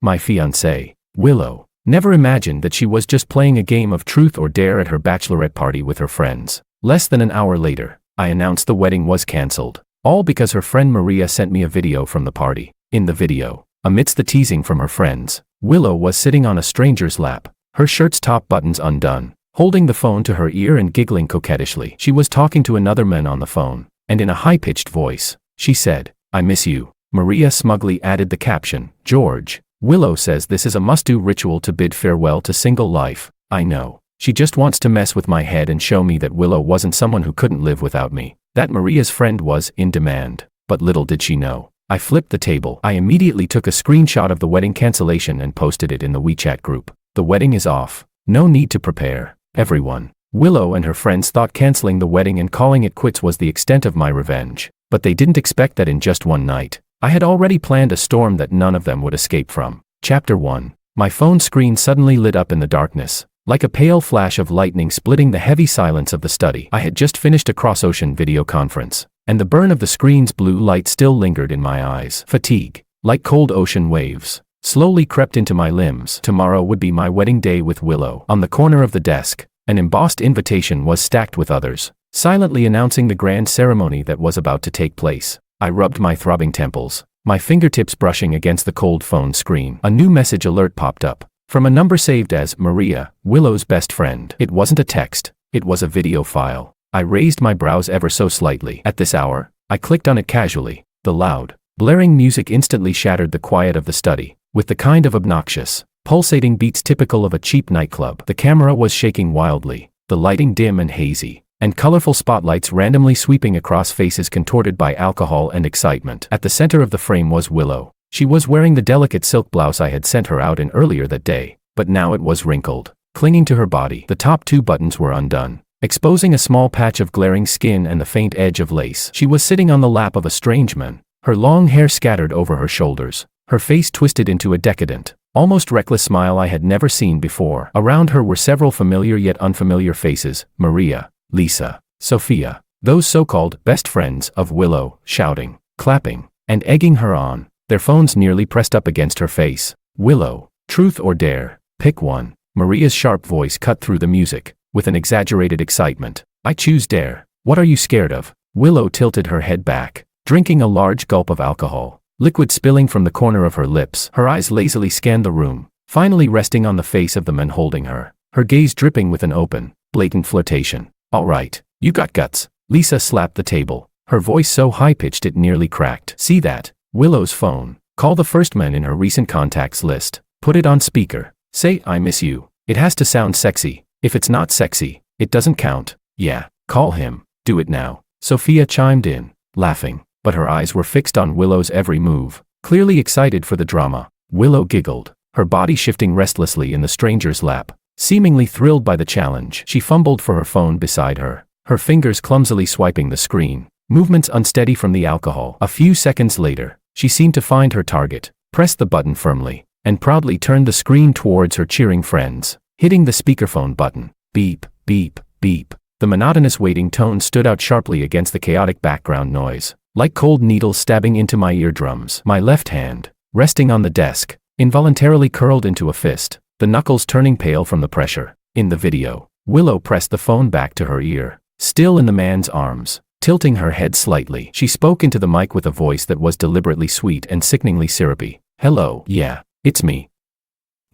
my fiancée, Willow, never imagined that she was just playing a game of truth or dare at her bachelorette party with her friends. Less than an hour later, I announced the wedding was cancelled. All because her friend Maria sent me a video from the party. In the video, amidst the teasing from her friends, Willow was sitting on a stranger's lap, her shirt's top buttons undone, holding the phone to her ear and giggling coquettishly. She was talking to another man on the phone, and in a high-pitched voice, she said, "I miss you." Maria smugly added the caption, "George, Willow says this is a must-do ritual to bid farewell to single life. I know. She just wants to mess with my head and show me that Willow wasn't someone who couldn't live without me. That Maria's friend was in demand." But little did she know. I flipped the table. I immediately took a screenshot of the wedding cancellation and posted it in the WeChat group. The wedding is off. No need to prepare, everyone. Willow and her friends thought canceling the wedding and calling it quits was the extent of my revenge. But they didn't expect that in just one night, I had already planned a storm that none of them would escape from. Chapter 1. My phone screen suddenly lit up in the darkness, like a pale flash of lightning splitting the heavy silence of the study. I had just finished a cross-ocean video conference, and the burn of the screen's blue light still lingered in my eyes. Fatigue, like cold ocean waves, slowly crept into my limbs. Tomorrow would be my wedding day with Willow. On the corner of the desk, an embossed invitation was stacked with others, silently announcing the grand ceremony that was about to take place. I rubbed my throbbing temples, my fingertips brushing against the cold phone screen. A new message alert popped up, from a number saved as Maria, Willow's best friend. It wasn't a text, it was a video file. I raised my brows ever so slightly. At this hour, I clicked on it casually. The loud, blaring music instantly shattered the quiet of the study, with the kind of obnoxious, pulsating beats typical of a cheap nightclub. The camera was shaking wildly, the lighting dim and hazy, and colorful spotlights randomly sweeping across faces contorted by alcohol and excitement. At the center of the frame was Willow. She was wearing the delicate silk blouse I had sent her out in earlier that day, but now it was wrinkled, clinging to her body. The top two buttons were undone, exposing a small patch of glaring skin and the faint edge of lace. She was sitting on the lap of a strange man, her long hair scattered over her shoulders, her face twisted into a decadent, almost reckless smile I had never seen before. Around her were several familiar yet unfamiliar faces: Maria, Lisa, Sophia, those so-called best friends of Willow, shouting, clapping, and egging her on, their phones nearly pressed up against her face. "Willow, truth or dare? Pick one." Maria's sharp voice cut through the music, with an exaggerated excitement. "I choose dare. What are you scared of?" Willow tilted her head back, drinking a large gulp of alcohol, liquid spilling from the corner of her lips. Her eyes lazily scanned the room, finally resting on the face of the man holding her, her gaze dripping with an open, blatant flirtation. "All right, you got guts." Lisa slapped the table, her voice so high-pitched it nearly cracked. "See that? Willow's phone. Call the first man in her recent contacts list. Put it on speaker. Say, 'I miss you.' It has to sound sexy. If it's not sexy, it doesn't count." "Yeah, call him. Do it now." Sophia chimed in, laughing, but her eyes were fixed on Willow's every move, clearly excited for the drama. Willow giggled, her body shifting restlessly in the stranger's lap, seemingly thrilled by the challenge. She fumbled for her phone beside her, her fingers clumsily swiping the screen, movements unsteady from the alcohol. A few seconds later, she seemed to find her target, pressed the button firmly, and proudly turned the screen towards her cheering friends, hitting the speakerphone button. Beep, beep, beep. The monotonous waiting tone stood out sharply against the chaotic background noise, like cold needles stabbing into my eardrums. My left hand, resting on the desk, involuntarily curled into a fist, the knuckles turning pale from the pressure. In the video, Willow pressed the phone back to her ear, still in the man's arms, tilting her head slightly. She spoke into the mic with a voice that was deliberately sweet and sickeningly syrupy. "Hello, yeah, it's me.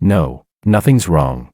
No, nothing's wrong.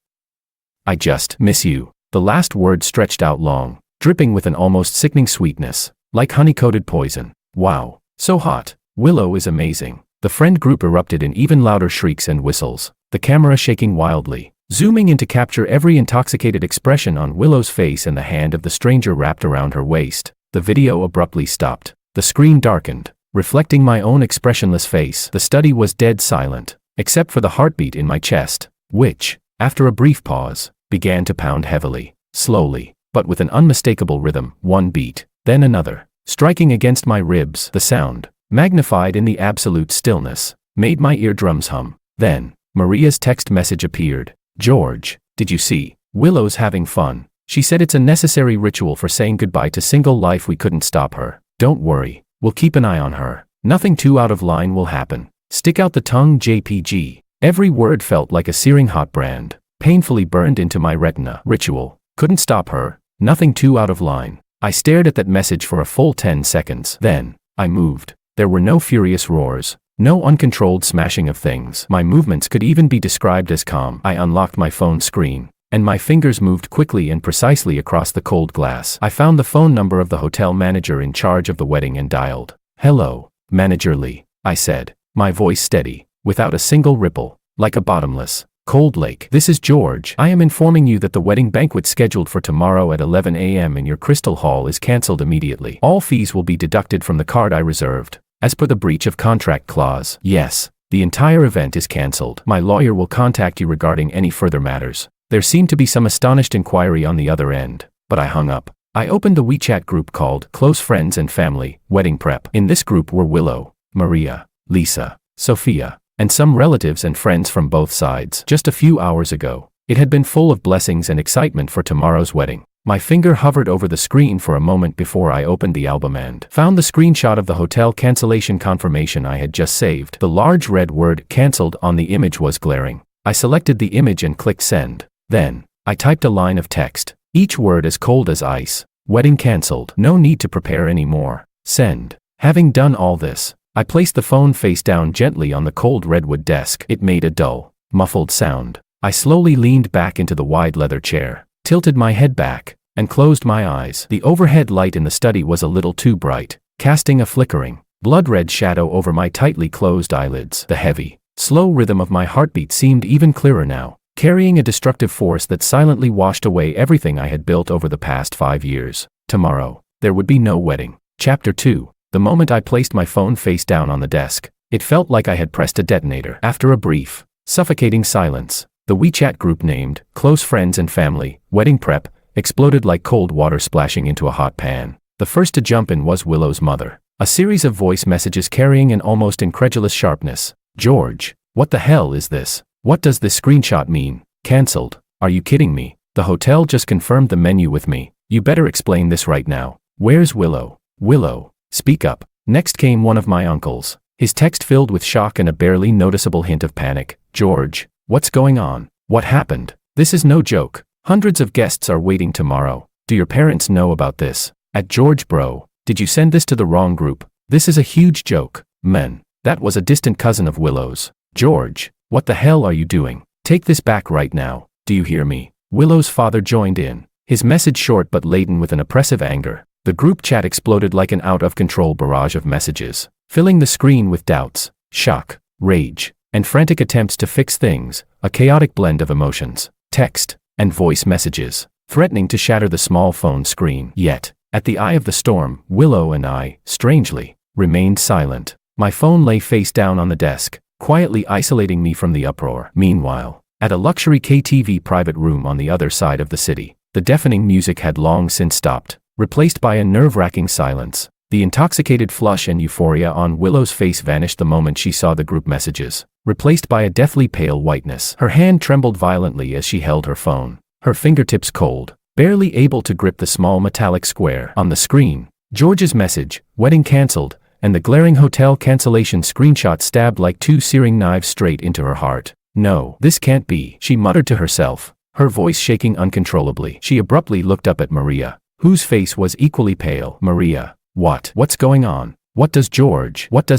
I just miss you." The last word stretched out long, dripping with an almost sickening sweetness, like honey-coated poison. "Wow, so hot. Willow is amazing." The friend group erupted in even louder shrieks and whistles, the camera shaking wildly, zooming in to capture every intoxicated expression on Willow's face and the hand of the stranger wrapped around her waist. The video abruptly stopped. The screen darkened, reflecting my own expressionless face. The study was dead silent, except for the heartbeat in my chest, which, after a brief pause, began to pound heavily, slowly, but with an unmistakable rhythm. One beat, then another, striking against my ribs. The sound, magnified in the absolute stillness, made my eardrums hum. Then, Maria's text message appeared. "George, did you see? Willow's having fun. She said it's a necessary ritual for saying goodbye to single life. We couldn't stop her. Don't worry, we'll keep an eye on her. Nothing too out of line will happen. Stick out the tongue, JPG." Every word felt like a searing hot brand, painfully burned into my retina. Ritual. Couldn't stop her. Nothing too out of line. I stared at that message for a full 10 seconds. Then, I moved. There were no furious roars. No uncontrolled smashing of things. My movements could even be described as calm. I unlocked my phone screen, and my fingers moved quickly and precisely across the cold glass. I found the phone number of the hotel manager in charge of the wedding and dialed. "Hello, Manager Lee," I said, my voice steady, without a single ripple, like a bottomless, cold lake. "This is George. I am informing you that the wedding banquet scheduled for tomorrow at 11 a.m. in your Crystal Hall is cancelled immediately. All fees will be deducted from the card I reserved, as per the breach of contract clause. Yes, the entire event is cancelled. My lawyer will contact you regarding any further matters." There seemed to be some astonished inquiry on the other end, but I hung up. I opened the WeChat group called Close Friends and Family, Wedding Prep. In this group were Willow, Maria, Lisa, Sophia, and some relatives and friends from both sides. Just a few hours ago, it had been full of blessings and excitement for tomorrow's wedding. My finger hovered over the screen for a moment before I opened the album and found the screenshot of the hotel cancellation confirmation I had just saved. The large red word "cancelled" on the image was glaring. I selected the image and clicked send. Then, I typed a line of text, each word as cold as ice. "Wedding cancelled. No need to prepare any more. Send." Having done all this, I placed the phone face down gently on the cold redwood desk. It made a dull, muffled sound. I slowly leaned back into the wide leather chair, tilted my head back, and closed my eyes. The overhead light in the study was a little too bright, casting a flickering, blood-red shadow over my tightly closed eyelids. The heavy, slow rhythm of my heartbeat seemed even clearer now, carrying a destructive force that silently washed away everything I had built over the past 5 years. Tomorrow, there would be no wedding. Chapter 2. The moment I placed my phone face down on the desk, it felt like I had pressed a detonator. After a brief, suffocating silence, the WeChat group named Close Friends and Family, Wedding Prep, exploded like cold water splashing into a hot pan. The first to jump in was Willow's mother. A series of voice messages carrying an almost incredulous sharpness. "George, what the hell is this? What does this screenshot mean? Cancelled? Are you kidding me? The hotel just confirmed the menu with me. You better explain this right now. Where's Willow? Willow, speak up." Next came one of my uncles, his text filled with shock and a barely noticeable hint of panic. "George, what's going on? What happened? This is no joke. Hundreds of guests are waiting tomorrow. Do your parents know about this? At George bro, did you send this to the wrong group? This is a huge joke." Men. That was a distant cousin of Willow's. "George, what the hell are you doing? Take this back right now. Do you hear me?" Willow's father joined in, his message short but laden with an oppressive anger. The group chat exploded like an out-of-control barrage of messages, filling the screen with doubts, shock, rage, and frantic attempts to fix things, a chaotic blend of emotions, text, and voice messages, threatening to shatter the small phone screen. Yet, at the eye of the storm, Willow and I, strangely, remained silent. My phone lay face down on the desk, quietly isolating me from the uproar. Meanwhile, at a luxury KTV private room on the other side of the city, the deafening music had long since stopped, replaced by a nerve-wracking silence. The intoxicated flush and euphoria on Willow's face vanished the moment she saw the group messages, replaced by a deathly pale whiteness. Her hand trembled violently as she held her phone, her fingertips cold, barely able to grip the small metallic square. On the screen, George's message, "Wedding cancelled," and the glaring hotel cancellation screenshot stabbed like two searing knives straight into her heart. "No, this can't be," she muttered to herself, her voice shaking uncontrollably. She abruptly looked up at Maria, whose face was equally pale. "Maria, what's going on? What does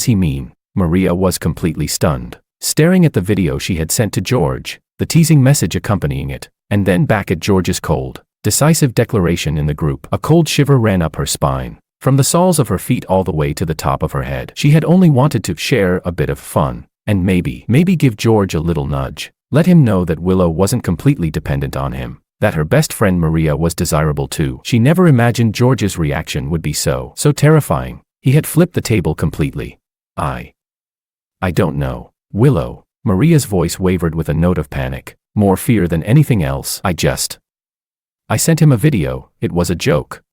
he mean?" Maria was completely stunned, staring at the video she had sent to George, the teasing message accompanying it, and then back at George's cold, decisive declaration in the group. A cold shiver ran up her spine, from the soles of her feet all the way to the top of her head. She had only wanted to share a bit of fun, and maybe give George a little nudge, let him know that Willow wasn't completely dependent on him, that her best friend Maria was desirable too. She never imagined George's reaction would be so terrifying. He had flipped the table completely. I don't know. Willow. Maria's voice wavered with a note of panic, more fear than anything else. I sent him a video. It was a joke.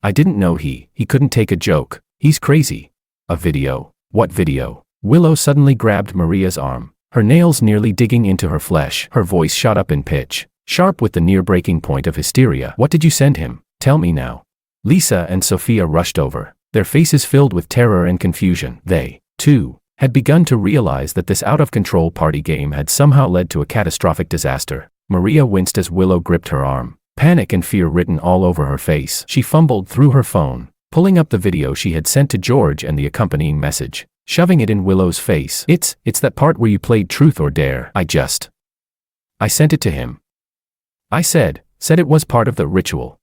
I didn't know he couldn't take a joke. He's crazy. A video? What video? Willow suddenly grabbed Maria's arm, her nails nearly digging into her flesh. Her voice shot up in pitch, sharp with the near breaking point of hysteria. "What did you send him? Tell me now." Lisa and Sophia rushed over, their faces filled with terror and confusion. They, too, had begun to realize that this out-of-control party game had somehow led to a catastrophic disaster. Maria winced as Willow gripped her arm, panic and fear written all over her face. She fumbled through her phone, pulling up the video she had sent to George and the accompanying message, shoving it in Willow's face. It's that part where you played truth or dare. I sent it to him. I said it was part of the ritual.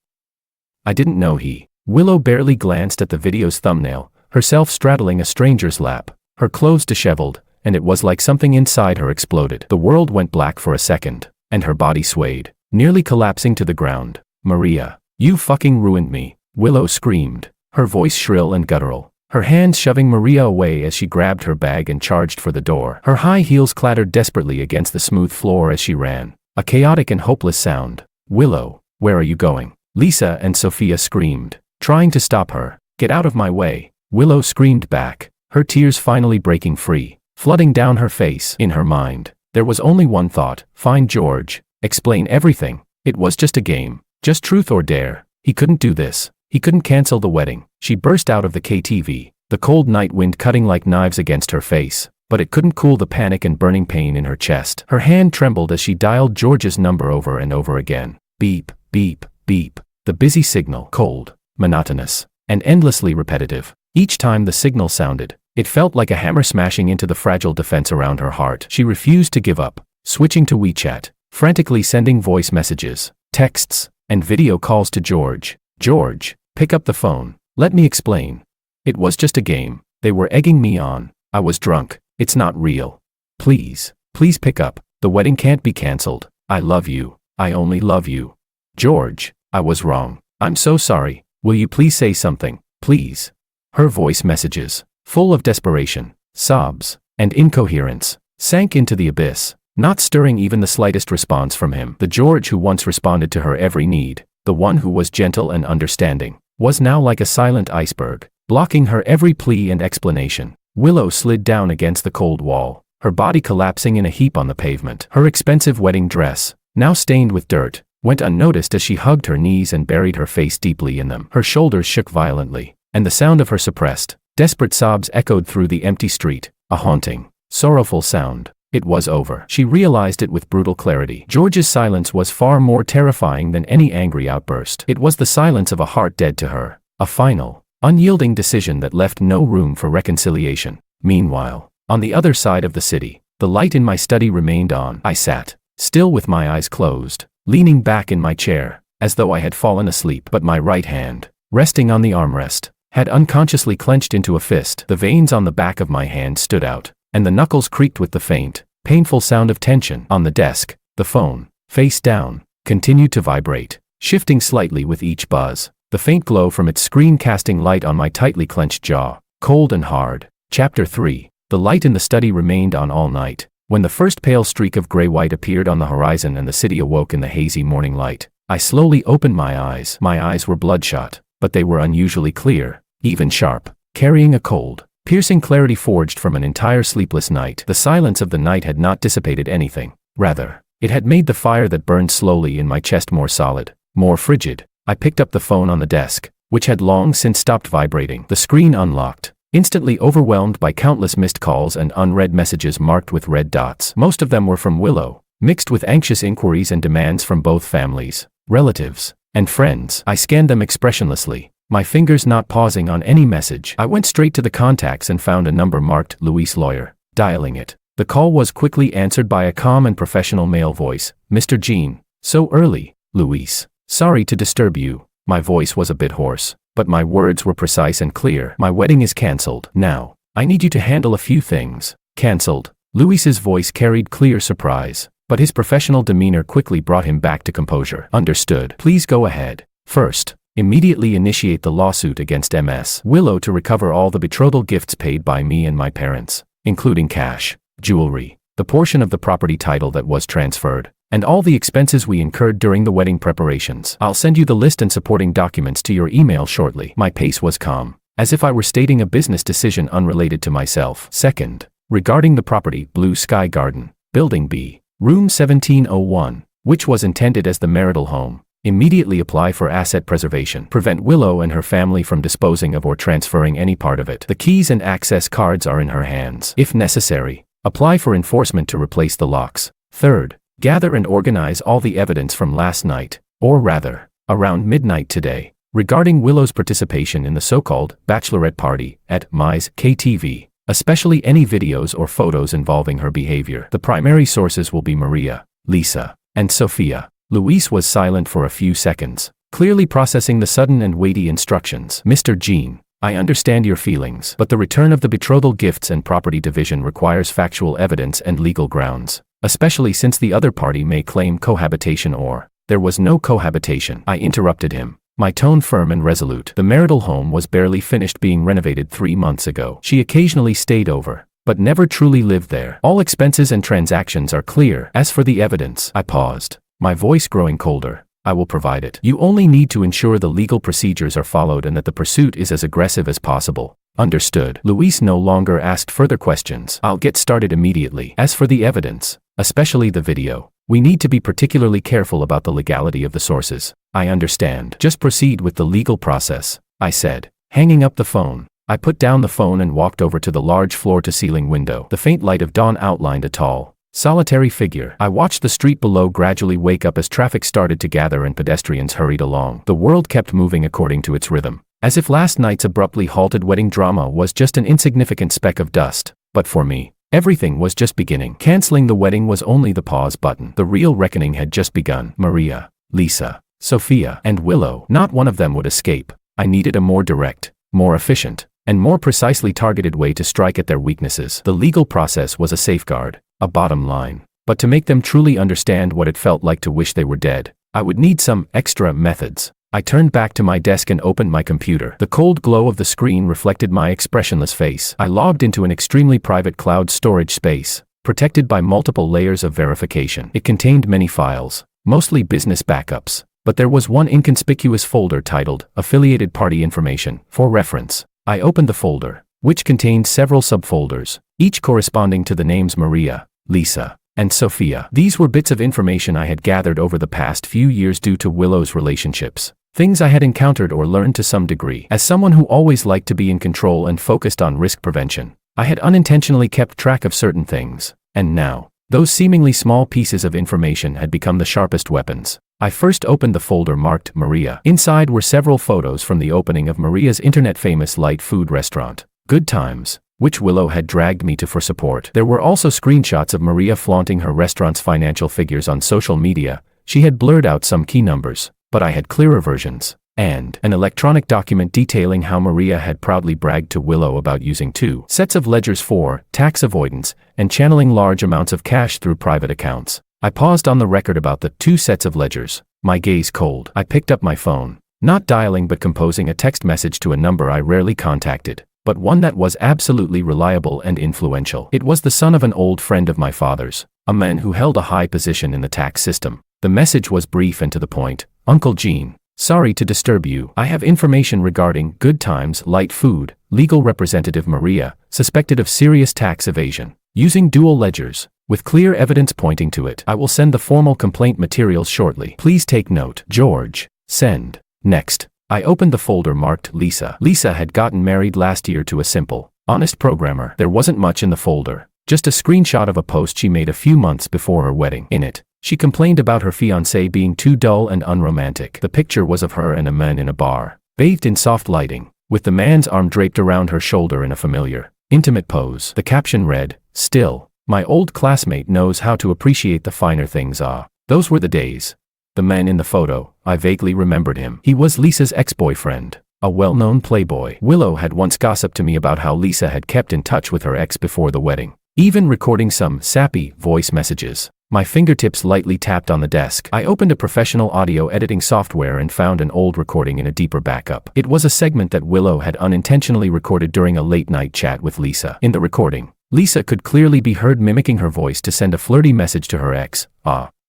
I didn't know he. Willow barely glanced at the video's thumbnail, herself straddling a stranger's lap, her clothes disheveled, and it was like something inside her exploded. The world went black for a second, and her body swayed, nearly collapsing to the ground. Maria, you fucking ruined me, Willow screamed, her voice shrill and guttural, her hands shoving Maria away as she grabbed her bag and charged for the door. Her high heels clattered desperately against the smooth floor as she ran, a chaotic and hopeless sound. Willow, where are you going? Lisa and Sophia screamed, trying to stop her. Get out of my way, Willow screamed back, her tears finally breaking free, flooding down her face. In her mind, there was only one thought: find George, explain everything. It was just a game, just truth or dare. He couldn't do this. He couldn't cancel the wedding. She burst out of the KTV, the cold night wind cutting like knives against her face, but it couldn't cool the panic and burning pain in her chest. Her hand trembled as she dialed George's number over and over again. Beep, beep, beep. The busy signal, cold, monotonous, and endlessly repetitive. Each time the signal sounded, it felt like a hammer smashing into the fragile defense around her heart. She refused to give up, switching to WeChat, frantically sending voice messages, texts, and video calls to George. George, pick up the phone. Let me explain. It was just a game. They were egging me on. I was drunk. It's not real. Please pick up. The wedding can't be cancelled. I love you. I only love you. George, I was wrong. I'm so sorry. Will you please say something, please? Her voice messages, full of desperation, sobs, and incoherence, sank into the abyss, not stirring even the slightest response from him. The George who once responded to her every need, the one who was gentle and understanding, was now like a silent iceberg, blocking her every plea and explanation. Willow slid down against the cold wall, her body collapsing in a heap on the pavement. Her expensive wedding dress, now stained with dirt, went unnoticed as she hugged her knees and buried her face deeply in them. Her shoulders shook violently, and the sound of her suppressed, desperate sobs echoed through the empty street, a haunting, sorrowful sound. It was over. She realized it with brutal clarity. George's silence was far more terrifying than any angry outburst. It was the silence of a heart dead to her, a final, unyielding decision that left no room for reconciliation. Meanwhile, on the other side of the city, the light in my study remained on. I sat, still with my eyes closed, leaning back in my chair, as though I had fallen asleep. But my right hand, resting on the armrest, had unconsciously clenched into a fist. The veins on the back of my hand stood out, and the knuckles creaked with the faint, painful sound of tension. On the desk, the phone, face down, continued to vibrate, shifting slightly with each buzz, the faint glow from its screen casting light on my tightly clenched jaw, cold and hard. Chapter 3. The light in the study remained on all night. When the first pale streak of gray-white appeared on the horizon and the city awoke in the hazy morning light, I slowly opened my eyes. My eyes were bloodshot, but they were unusually clear, even sharp, carrying a cold, piercing clarity forged from an entire sleepless night. The silence of the night had not dissipated anything. Rather, it had made the fire that burned slowly in my chest more solid, more frigid. I picked up the phone on the desk, which had long since stopped vibrating. The screen unlocked, instantly overwhelmed by countless missed calls and unread messages marked with red dots. Most of them were from Willow, mixed with anxious inquiries and demands from both families, relatives, and friends. I scanned them expressionlessly, my fingers not pausing on any message. I went straight to the contacts and found a number marked Luis Lawyer. Dialing it, the call was quickly answered by a calm and professional male voice. Mr. Jean, so early, Luis. Sorry to disturb you. My voice was a bit hoarse, but my words were precise and clear. My wedding is cancelled. Now, I need you to handle a few things. Cancelled. Luis's voice carried clear surprise, but his professional demeanor quickly brought him back to composure. Understood. Please go ahead. First, immediately initiate the lawsuit against MS Willow to recover all the betrothal gifts paid by me and my parents, including cash, jewelry, the portion of the property title that was transferred, and all the expenses we incurred during the wedding preparations. I'll send you the list and supporting documents to your email shortly. My pace was calm, as if I were stating a business decision unrelated to myself. Second, regarding the property Blue Sky Garden, Building B, Room 1701, which was intended as the marital home, Immediately apply for asset preservation. Prevent Willow and her family from disposing of or transferring any part of it. The keys and access cards are in her hands. If necessary, apply for enforcement to replace the locks. Third, gather and organize all the evidence from last night, or rather, around midnight today, regarding Willow's participation in the so-called bachelorette party at Mi's KTV, especially any videos or photos involving her behavior. The primary sources will be Maria, Lisa, and Sophia. Luis was silent for a few seconds, clearly processing the sudden and weighty instructions. Mr. Jean, I understand your feelings, but the return of the betrothal gifts and property division requires factual evidence and legal grounds, especially since the other party may claim cohabitation or, there was no cohabitation. I interrupted him, my tone firm and resolute. The marital home was barely finished being renovated 3 months ago. She occasionally stayed over, but never truly lived there. All expenses and transactions are clear. As for the evidence, I paused, my voice growing colder. I will provide it. You only need to ensure the legal procedures are followed and that the pursuit is as aggressive as possible. Understood. Luis no longer asked further questions. I'll get started immediately. As for the evidence, especially the video, we need to be particularly careful about the legality of the sources. I understand. Just proceed with the legal process, I said, hanging up the phone. I put down the phone and walked over to the large floor-to-ceiling window. The faint light of dawn outlined a tall, solitary figure. I watched the street below gradually wake up as traffic started to gather and pedestrians hurried along. The world kept moving according to its rhythm, as if last night's abruptly halted wedding drama was just an insignificant speck of dust. But for me, everything was just beginning. Canceling the wedding was only the pause button. The real reckoning had just begun. Maria, Lisa, Sophia, and Willow. Not one of them would escape. I needed a more direct, more efficient, and more precisely targeted way to strike at their weaknesses. The legal process was a safeguard, a bottom line. But to make them truly understand what it felt like to wish they were dead, I would need some extra methods. I turned back to my desk and opened my computer. The cold glow of the screen reflected my expressionless face. I logged into an extremely private cloud storage space, protected by multiple layers of verification. It contained many files, mostly business backups, but there was one inconspicuous folder titled Affiliated Party Information. For reference, I opened the folder, which contained several subfolders, each corresponding to the names Maria, Lisa, and Sophia. These were bits of information I had gathered over the past few years due to Willow's relationships, things I had encountered or learned to some degree. As someone who always liked to be in control and focused on risk prevention, I had unintentionally kept track of certain things, and now, those seemingly small pieces of information had become the sharpest weapons. I first opened the folder marked Maria. Inside were several photos from the opening of Maria's internet-famous light food restaurant, Good Times, which Willow had dragged me to for support. There were also screenshots of Maria flaunting her restaurant's financial figures on social media. She had blurred out some key numbers, but I had clearer versions, and an electronic document detailing how Maria had proudly bragged to Willow about using 2 sets of ledgers for tax avoidance and channeling large amounts of cash through private accounts. I paused on the record about the 2 sets of ledgers, my gaze cold. I picked up my phone, not dialing but composing a text message to a number I rarely contacted, but one that was absolutely reliable and influential. It was the son of an old friend of my father's, a man who held a high position in the tax system. The message was brief and to the point. Uncle Gene, sorry to disturb you. I have information regarding Good Times Light Food, legal representative Maria, suspected of serious tax evasion, using dual ledgers, with clear evidence pointing to it. I will send the formal complaint materials shortly. Please take note. George, send. Next, I opened the folder marked Lisa. Lisa had gotten married last year to a simple, honest programmer. There wasn't much in the folder, just a screenshot of a post she made a few months before her wedding. In it, she complained about her fiancé being too dull and unromantic. The picture was of her and a man in a bar, bathed in soft lighting, with the man's arm draped around her shoulder in a familiar, intimate pose. The caption read, "Still, my old classmate knows how to appreciate the finer things." Those were the days. The man in the photo, I vaguely remembered him. He was Lisa's ex-boyfriend, a well-known playboy. Willow had once gossiped to me about how Lisa had kept in touch with her ex before the wedding, even recording some sappy voice messages. My fingertips lightly tapped on the desk. I opened a professional audio editing software and found an old recording in a deeper backup. It was a segment that Willow had unintentionally recorded during a late-night chat with Lisa. In the recording, Lisa could clearly be heard mimicking her voice to send a flirty message to her ex.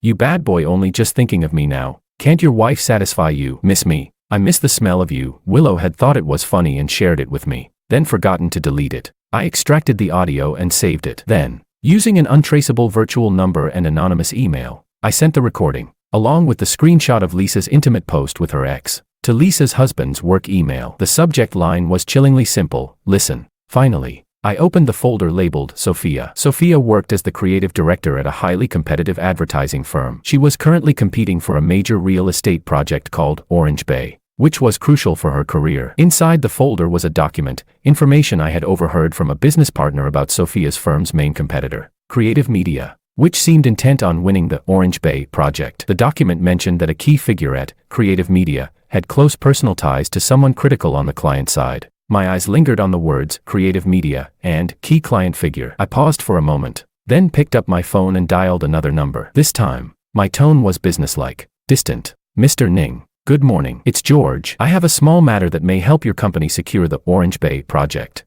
You bad boy, only just thinking of me now. Can't your wife satisfy you? Miss me? I miss the smell of you." Willow had thought it was funny and shared it with me, then forgotten to delete it. I extracted the audio and saved it. Then, using an untraceable virtual number and anonymous email, I sent the recording, along with the screenshot of Lisa's intimate post with her ex. To Lisa's husband's work email. The subject line was chillingly simple, listen. Finally, I opened the folder labeled Sophia. Sophia worked as the creative director at a highly competitive advertising firm. She was currently competing for a major real estate project called Orange Bay, which was crucial for her career. Inside the folder was a document, information I had overheard from a business partner about Sophia's firm's main competitor, Creative Media, which seemed intent on winning the Orange Bay project. The document mentioned that a key figure at Creative Media had close personal ties to someone critical on the client side. My eyes lingered on the words Creative Media and key client figure. I paused for a moment, then picked up my phone and dialed another number. This time, my tone was businesslike, distant. Mr. Ning, good morning. It's George. I have a small matter that may help your company secure the Orange Bay project.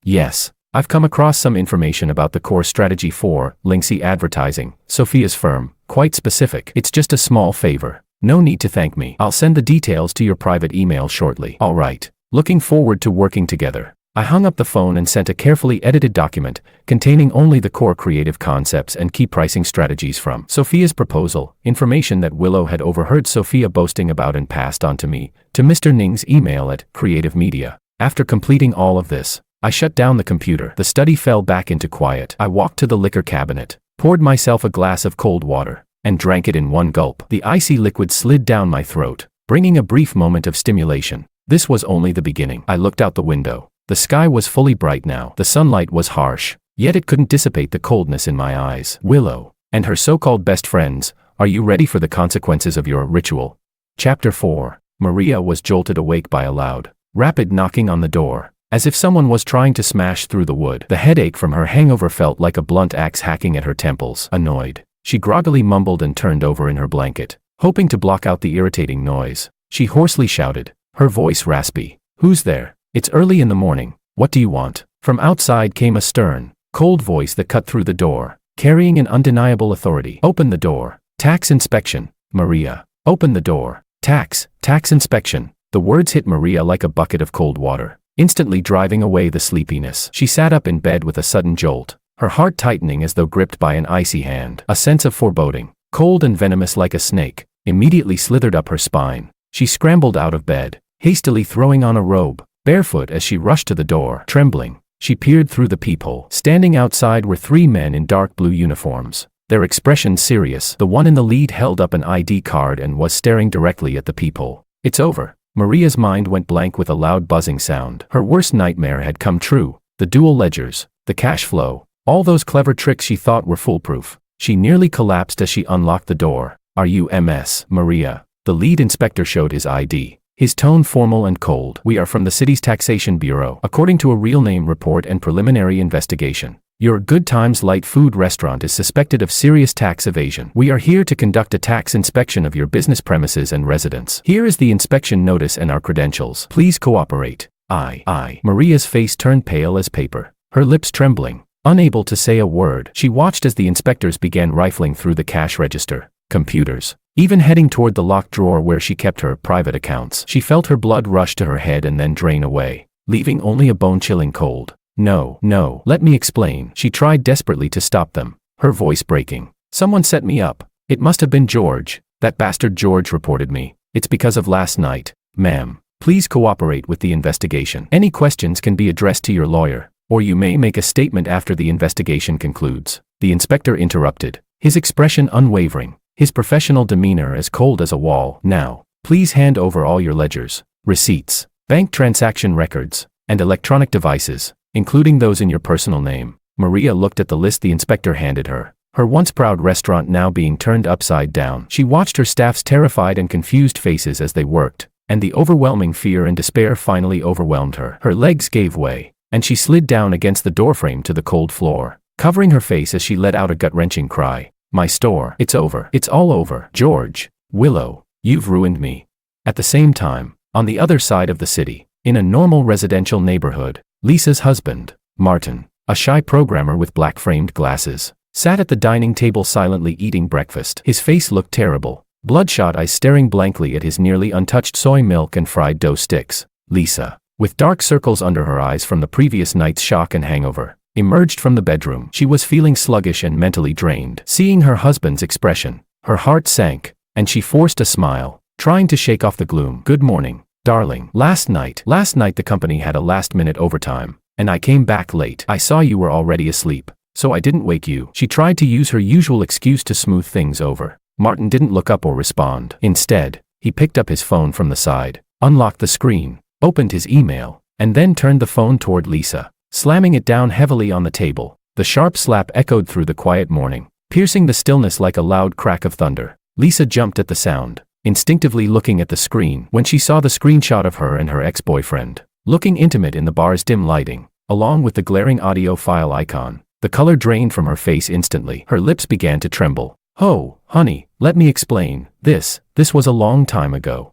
Yes, I've come across some information about the core strategy for Linksy Advertising, Sophia's firm, quite specific. It's just a small favor. No need to thank me. I'll send the details to your private email shortly. All right. Looking forward to working together. I hung up the phone and sent a carefully edited document containing only the core creative concepts and key pricing strategies from Sophia's proposal, information that Willow had overheard Sophia boasting about and passed on to me, to Mr. Ning's email at Creative Media. After completing all of this, I shut down the computer. The study fell back into quiet. I walked to the liquor cabinet, poured myself a glass of cold water, and drank it in one gulp. The icy liquid slid down my throat, bringing a brief moment of stimulation. This was only the beginning. I looked out the window. The sky was fully bright now. The sunlight was harsh, yet it couldn't dissipate the coldness in my eyes. Willow and her so-called best friends, are you ready for the consequences of your ritual? Chapter 4. Maria was jolted awake by a loud, rapid knocking on the door, as if someone was trying to smash through the wood. The headache from her hangover felt like a blunt axe hacking at her temples. Annoyed, she groggily mumbled and turned over in her blanket, hoping to block out the irritating noise. She hoarsely shouted, her voice raspy, "Who's there? It's early in the morning. What do you want?" From outside came a stern, cold voice that cut through the door, carrying an undeniable authority. "Open the door. Tax inspection." "Maria, open the door. Tax inspection." The words hit Maria like a bucket of cold water, instantly driving away the sleepiness. She sat up in bed with a sudden jolt, her heart tightening as though gripped by an icy hand. A sense of foreboding, cold and venomous like a snake, immediately slithered up her spine. She scrambled out of bed, hastily throwing on a robe. Barefoot as she rushed to the door, trembling, she peered through the peephole. Standing outside were 3 men in dark blue uniforms, their expressions serious. The one in the lead held up an ID card and was staring directly at the peephole. "It's over." Maria's mind went blank with a loud buzzing sound. Her worst nightmare had come true. The dual ledgers, the cash flow, all those clever tricks she thought were foolproof. She nearly collapsed as she unlocked the door. "Are you Ms. Maria?" The lead inspector showed his ID, his tone formal and cold. "We are from the city's taxation bureau. According to a real name report and preliminary investigation, your Good Times light food restaurant is suspected of serious tax evasion. We are here to conduct a tax inspection of your business premises and residence. Here is the inspection notice and our credentials. Please cooperate." I. Maria's face turned pale as paper, her lips trembling, unable to say a word. She watched as the inspectors began rifling through the cash register, computers, even heading toward the locked drawer where she kept her private accounts. She felt her blood rush to her head and then drain away, leaving only a bone-chilling cold. No, let me explain." She tried desperately to stop them, her voice breaking. "Someone set me up. It must have been George. That bastard George reported me. It's because of last night. Ma'am, please cooperate with the investigation. Any questions can be addressed to your lawyer, or you may make a statement after the investigation concludes." The inspector interrupted, his expression unwavering, his professional demeanor as cold as a wall. "Now, please hand over all your ledgers, receipts, bank transaction records, and electronic devices, including those in your personal name." Maria looked at the list the inspector handed her, her once proud restaurant now being turned upside down. She watched her staff's terrified and confused faces as they worked, and the overwhelming fear and despair finally overwhelmed her. Her legs gave way, and she slid down against the doorframe to the cold floor, covering her face as she let out a gut-wrenching cry. "My store. It's over. It's all over. George, Willow, you've ruined me." At the same time, on the other side of the city, in a normal residential neighborhood, Lisa's husband, Martin, a shy programmer with black-framed glasses, sat at the dining table silently eating breakfast. His face looked terrible, bloodshot eyes staring blankly at his nearly untouched soy milk and fried dough sticks. Lisa, with dark circles under her eyes from the previous night's shock and hangover, emerged from the bedroom. She was feeling sluggish and mentally drained. Seeing her husband's expression, Her heart sank, and she forced a smile, trying to shake off the gloom. "Good morning, darling. Last night the company had a last-minute overtime, and I came back late. I saw you were already asleep, so I didn't wake you." She tried to use her usual excuse to smooth things over. Martin didn't look up or respond. Instead, he picked up his phone from the side, unlocked the screen, opened his email, and then turned the phone toward Lisa, slamming it down heavily on the table. The sharp slap echoed through the quiet morning, piercing the stillness like a loud crack of thunder. Lisa jumped at the sound, instinctively looking at the screen when she saw the screenshot of her and her ex-boyfriend, looking intimate in the bar's dim lighting, along with the glaring audio file icon. The color drained from her face instantly. Her lips began to tremble. "Oh, honey, let me explain. This was a long time ago,"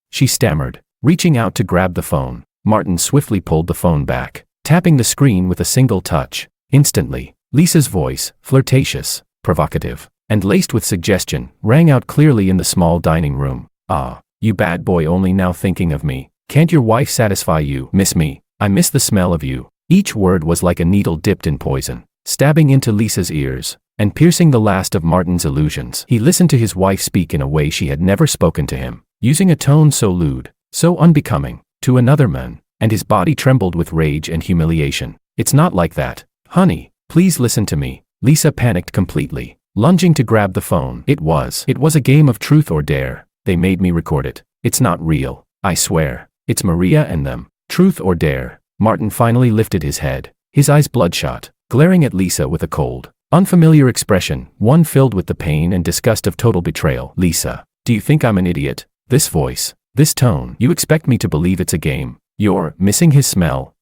she stammered, reaching out to grab the phone. Martin swiftly pulled the phone back, tapping the screen with a single touch. Instantly, Lisa's voice, flirtatious, provocative, and laced with suggestion, rang out clearly in the small dining room. "Ah, you bad boy, only now thinking of me. Can't your wife satisfy you? Miss me? I miss the smell of you." Each word was like a needle dipped in poison, stabbing into Lisa's ears, and piercing the last of Martin's illusions. He listened to his wife speak in a way she had never spoken to him, using a tone so lewd, so unbecoming, to another man, and his body trembled with rage and humiliation. "It's not like that. Honey, please listen to me." Lisa panicked completely, lunging to grab the phone. It was a game of truth or dare. They made me record it. It's not real. I swear. It's Maria and them. Truth or dare. Martin finally lifted his head, his eyes bloodshot, glaring at Lisa with a cold, unfamiliar expression, one filled with the pain and disgust of total betrayal. "Lisa, do you think I'm an idiot? This voice, this tone, you expect me to believe it's a game? You're missing his smell,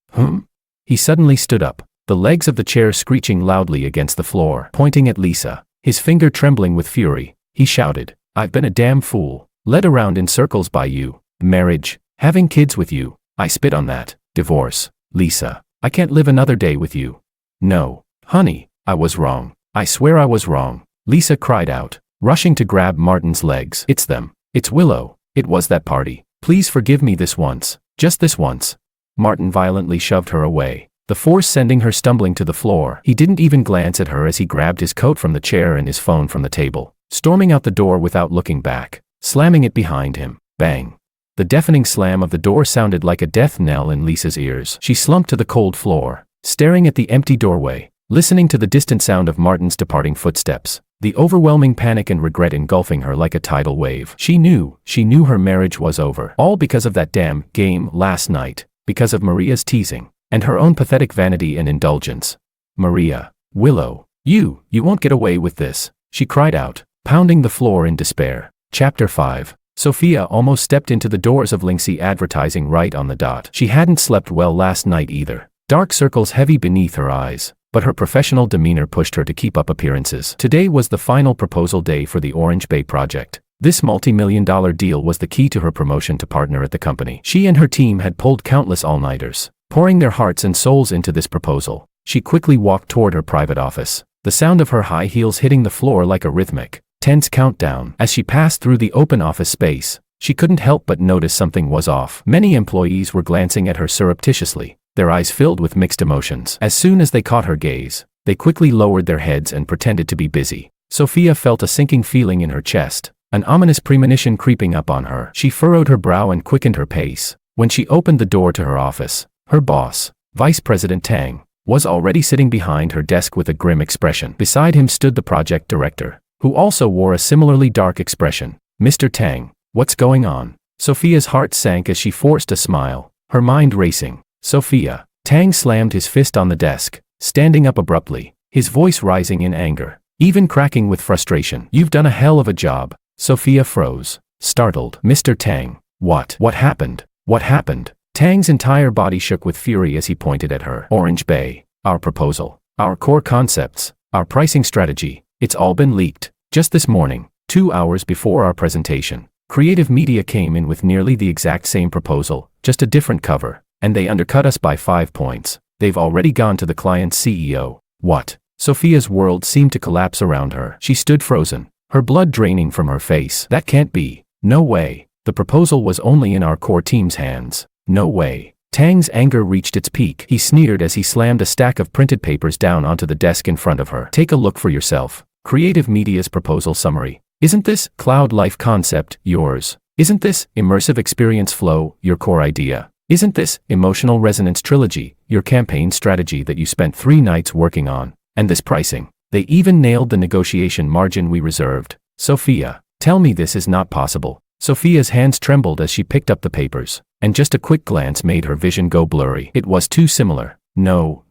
He suddenly stood up, the legs of the chair screeching loudly against the floor. Pointing at Lisa, his finger trembling with fury, he shouted, "I've been a damn fool, led around in circles by you. Marriage, having kids with you, I spit on that. Divorce, Lisa, I can't live another day with you. No, honey, I was wrong. I swear I was wrong." Lisa cried out, rushing to grab Martin's legs. "It's them. It's Willow. It was that party. Please forgive me this once, just this once." Martin violently shoved her away, the force sending her stumbling to the floor. He didn't even glance at her as he grabbed his coat from the chair and his phone from the table, storming out the door without looking back, slamming it behind him. Bang. The deafening slam of the door sounded like a death knell in Lisa's ears. She slumped to the cold floor, staring at the empty doorway, listening to the distant sound of Martin's departing footsteps, the overwhelming panic and regret engulfing her like a tidal wave. She knew her marriage was over. All because of that damn game last night, because of Maria's teasing, and her own pathetic vanity and indulgence. "Maria, Willow, you won't get away with this," she cried out, pounding the floor in despair. Chapter 5. Sophia almost stepped into the doors of Linksy Advertising right on the dot. She hadn't slept well last night either, dark circles heavy beneath her eyes, but her professional demeanor pushed her to keep up appearances. Today was the final proposal day for the Orange Bay project. This multi-million-dollar deal was the key to her promotion to partner at the company. She and her team had pulled countless all-nighters, pouring their hearts and souls into this proposal. She quickly walked toward her private office, the sound of her high heels hitting the floor like a rhythmic, tense countdown. As she passed through the open office space, she couldn't help but notice something was off. Many employees were glancing at her surreptitiously, their eyes filled with mixed emotions. As soon as they caught her gaze, they quickly lowered their heads and pretended to be busy. Sophia felt a sinking feeling in her chest, an ominous premonition creeping up on her. She furrowed her brow and quickened her pace. When she opened the door to her office, her boss, Vice President Tang, was already sitting behind her desk with a grim expression. Beside him stood the project director, who also wore a similarly dark expression. "Mr. Tang, what's going on?" Sophia's heart sank as she forced a smile, her mind racing. "Sophia." Tang slammed his fist on the desk, standing up abruptly, his voice rising in anger, even cracking with frustration. "You've done a hell of a job." Sophia froze, startled. "Mr. Tang, what happened? What happened?" Tang's entire body shook with fury as he pointed at her. "Orange Bay, our proposal, our core concepts, our pricing strategy, it's all been leaked. Just this morning, 2 hours before our presentation, Creative Media came in with nearly the exact same proposal, just a different cover, and they undercut us by 5 points. They've already gone to the client's CEO." "What?" Sophia's world seemed to collapse around her. She stood frozen, her blood draining from her face. "That can't be. No way. The proposal was only in our core team's hands. No way." Tang's anger reached its peak. He sneered as he slammed a stack of printed papers down onto the desk in front of her. "Take a look for yourself. Creative Media's proposal summary. Isn't this cloud life concept yours? Isn't this immersive experience flow your core idea? Isn't this emotional resonance trilogy your campaign strategy that you spent 3 nights working on? And this pricing? They even nailed the negotiation margin we reserved. Sophia, tell me this is not possible. Sophia's hands trembled as she picked up the papers, and just a quick glance made her vision go blurry. It was too similar. No.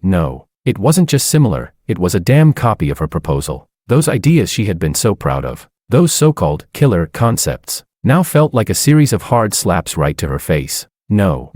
It wasn't just similar, it was a damn copy of her proposal. Those ideas she had been so proud of, those so-called killer concepts, now felt like a series of hard slaps right to her face. No,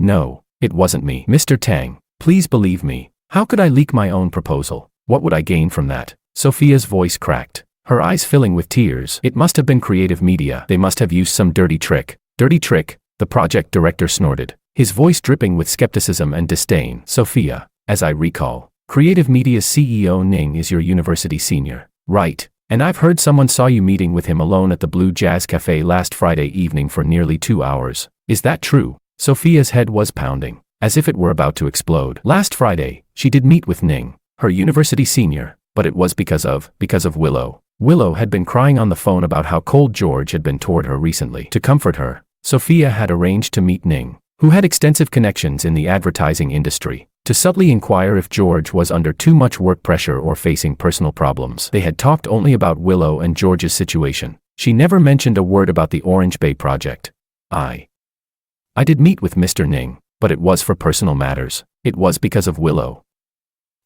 it wasn't me. Mr. Tang, please believe me. How could I leak my own proposal? What would I gain from that? Sophia's voice cracked, her eyes filling with tears. It must have been creative media. They must have used some dirty trick. Dirty trick, the project director snorted, his voice dripping with skepticism and disdain. Sophia, as I recall, Creative Media's CEO Ning is your university senior, right? And I've heard someone saw you meeting with him alone at the Blue Jazz Cafe last Friday evening for nearly 2 hours. Is that true? Sophia's head was pounding, as if it were about to explode. Last Friday, she did meet with Ning, her university senior, but it was because of Willow. Willow had been crying on the phone about how cold George had been toward her recently. To comfort her, Sophia had arranged to meet Ning, who had extensive connections in the advertising industry, to subtly inquire if George was under too much work pressure or facing personal problems. They had talked only about Willow and George's situation. She never mentioned a word about the Orange Bay project. I did meet with Mr. Ning, but it was for personal matters. It was because of Willow.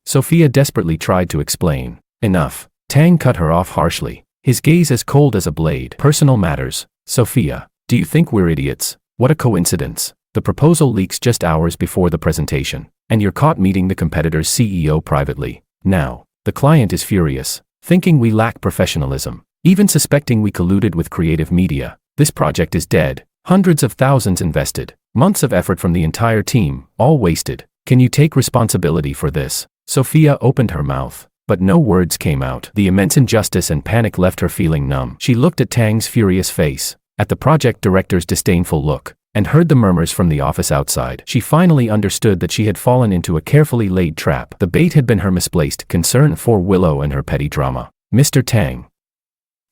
Sophia desperately tried to explain. Enough. Tang cut her off harshly, his gaze as cold as a blade. Personal matters. Sophia, do you think we're idiots? What a coincidence. The proposal leaks just hours before the presentation, and you're caught meeting the competitor's CEO privately. Now, the client is furious, thinking we lack professionalism, even suspecting we colluded with Creative Media. This project is dead. Hundreds of thousands invested, months of effort from the entire team, all wasted. Can you take responsibility for this? Sophia opened her mouth, but no words came out. The immense injustice and panic left her feeling numb. She looked at Tang's furious face, at the project director's disdainful look, and heard the murmurs from the office outside. She finally understood that she had fallen into a carefully laid trap. The bait had been her misplaced concern for Willow and her petty drama. Mr. Tang.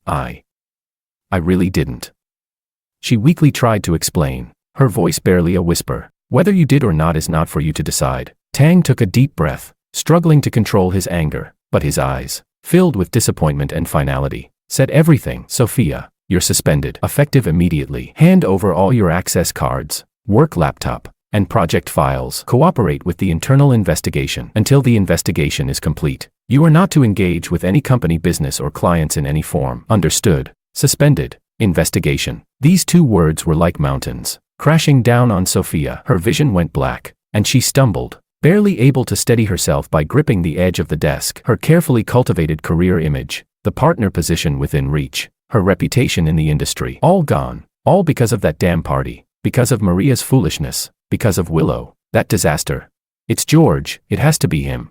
I really didn't. She weakly tried to explain, her voice barely a whisper. Whether you did or not is not for you to decide. Tang took a deep breath, struggling to control his anger, but his eyes, filled with disappointment and finality, said everything. Sophia, you're suspended, effective immediately. Hand over all your access cards, work laptop, and project files. Cooperate with the internal investigation until the investigation is complete. You are not to engage with any company business or clients in any form. Understood? Suspended. Investigation. These 2 words were like mountains, crashing down on Sophia. Her vision went black, and she stumbled, barely able to steady herself by gripping the edge of the desk. Her carefully cultivated career image, the partner position within reach, her reputation in the industry, all gone, all because of that damn party, because of Maria's foolishness, because of Willow, that disaster. It's George, it has to be him.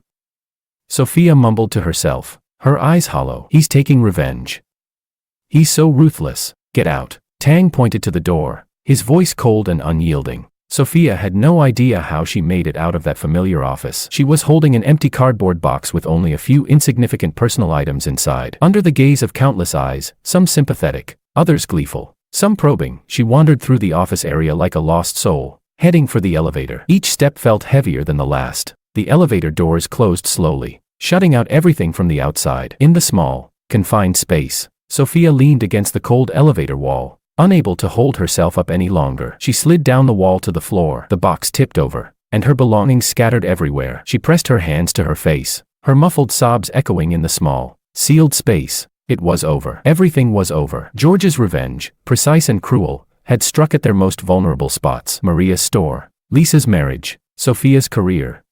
Sophia mumbled to herself, her eyes hollow. He's taking revenge. He's so ruthless. Get out. Tang pointed to the door, his voice cold and unyielding. Sophia had no idea how she made it out of that familiar office. She was holding an empty cardboard box with only a few insignificant personal items inside. Under the gaze of countless eyes, some sympathetic, others gleeful, some probing, she wandered through the office area like a lost soul, heading for the elevator. Each step felt heavier than the last. The elevator doors closed slowly, shutting out everything from the outside. In the small, confined space, Sophia leaned against the cold elevator wall, unable to hold herself up any longer. She slid down the wall to the floor. The box tipped over, and her belongings scattered everywhere. She pressed her hands to her face, her muffled sobs echoing in the small, sealed space. It was over. Everything was over. George's revenge, precise and cruel, had struck at their most vulnerable spots. Maria's store, Lisa's marriage, Sophia's career.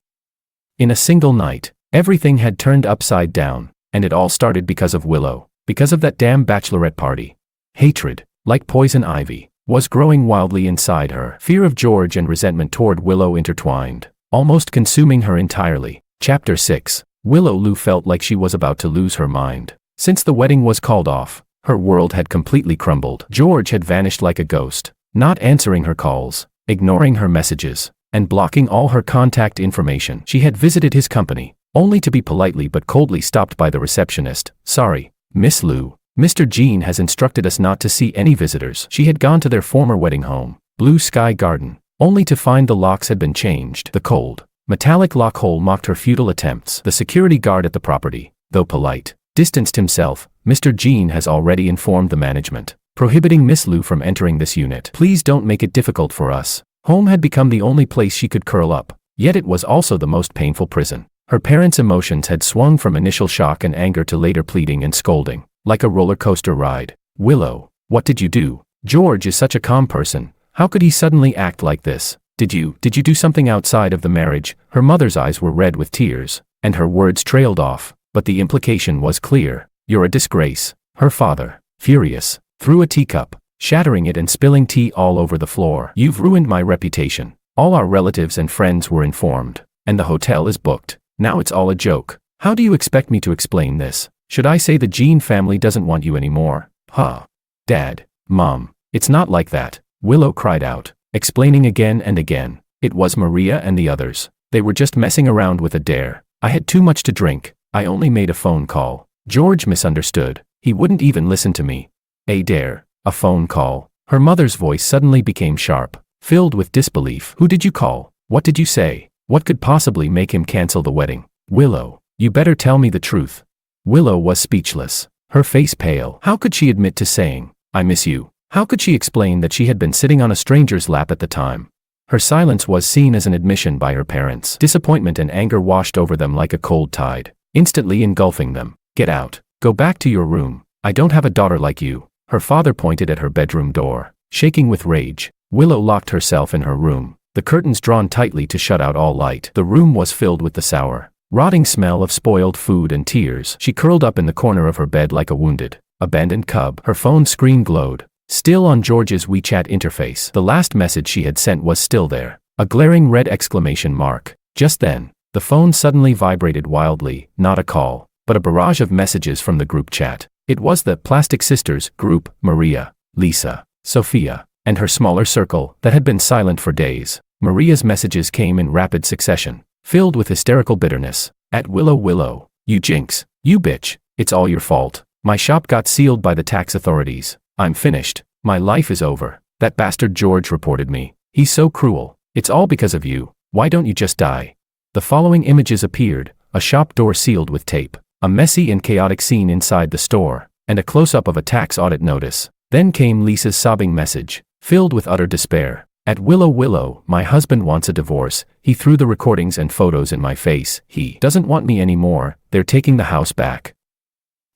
In a single night, everything had turned upside down, and it all started because of Willow, because of that damn bachelorette party. Hatred, like poison ivy, was growing wildly inside her. Fear of George and resentment toward Willow intertwined, almost consuming her entirely. Chapter 6. Willow Lu felt like she was about to lose her mind. Since the wedding was called off, her world had completely crumbled. George had vanished like a ghost, not answering her calls, ignoring her messages, and blocking all her contact information. She had visited his company, only to be politely but coldly stopped by the receptionist. "Sorry, Miss Lu, Mr. Jean has instructed us not to see any visitors. She had gone to their former wedding home, Blue Sky Garden, only to find the locks had been changed. The cold, metallic lock hole mocked her futile attempts. The security guard at the property, though polite, distanced himself. Mr. Jean has already informed the management, prohibiting Miss Lou from entering this unit. Please don't make it difficult for us. Home had become the only place she could curl up, yet it was also the most painful prison. Her parents' emotions had swung from initial shock and anger to later pleading and scolding, like a roller coaster ride. Willow, what did you do? George is such a calm person. How could he suddenly act like this? Did you do something outside of the marriage? Her mother's eyes were red with tears, and her words trailed off, but the implication was clear. You're a disgrace. Her father, furious, threw a teacup, shattering it and spilling tea all over the floor. You've ruined my reputation. All our relatives and friends were informed, and the hotel is booked. Now it's all a joke. How do you expect me to explain this? Should I say the Jean family doesn't want you anymore? Huh? Dad, Mom, it's not like that, Willow cried out, explaining again and again. It was Maria and the others. They were just messing around with a dare. I had too much to drink. I only made a phone call. George misunderstood. He wouldn't even listen to me. A dare? A phone call? Her mother's voice suddenly became sharp, filled with disbelief. Who did you call? What did you say? What could possibly make him cancel the wedding? Willow, you better tell me the truth. Willow was speechless, her face pale. How could she admit to saying, I miss you? How could she explain that she had been sitting on a stranger's lap at the time? Her silence was seen as an admission by her parents. Disappointment and anger washed over them like a cold tide, instantly engulfing them. Get out. Go back to your room. I don't have a daughter like you. Her father pointed at her bedroom door, shaking with rage. Willow locked herself in her room, the curtains drawn tightly to shut out all light. The room was filled with the sour, rotting smell of spoiled food and tears. She curled up in the corner of her bed like a wounded, abandoned cub. Her phone screen glowed, still on George's WeChat interface. The last message she had sent was still there, a glaring red exclamation mark. Just then, the phone suddenly vibrated wildly, not a call, but a barrage of messages from the group chat. It was the Plastic Sisters group, Maria, Lisa, Sophia, and her smaller circle that had been silent for days. Maria's messages came in rapid succession, filled with hysterical bitterness. At Willow, you jinx, you bitch, it's all your fault. My shop got sealed by the tax authorities. I'm finished. My life is over. That bastard George reported me. He's so cruel. It's all because of you. Why don't you just die? The following images appeared: a shop door sealed with tape, a messy and chaotic scene inside the store, and a close-up of a tax audit notice. Then came Lisa's sobbing message, filled with utter despair. At Willow, my husband wants a divorce. He threw the recordings and photos in my face. He doesn't want me anymore. They're taking the house back.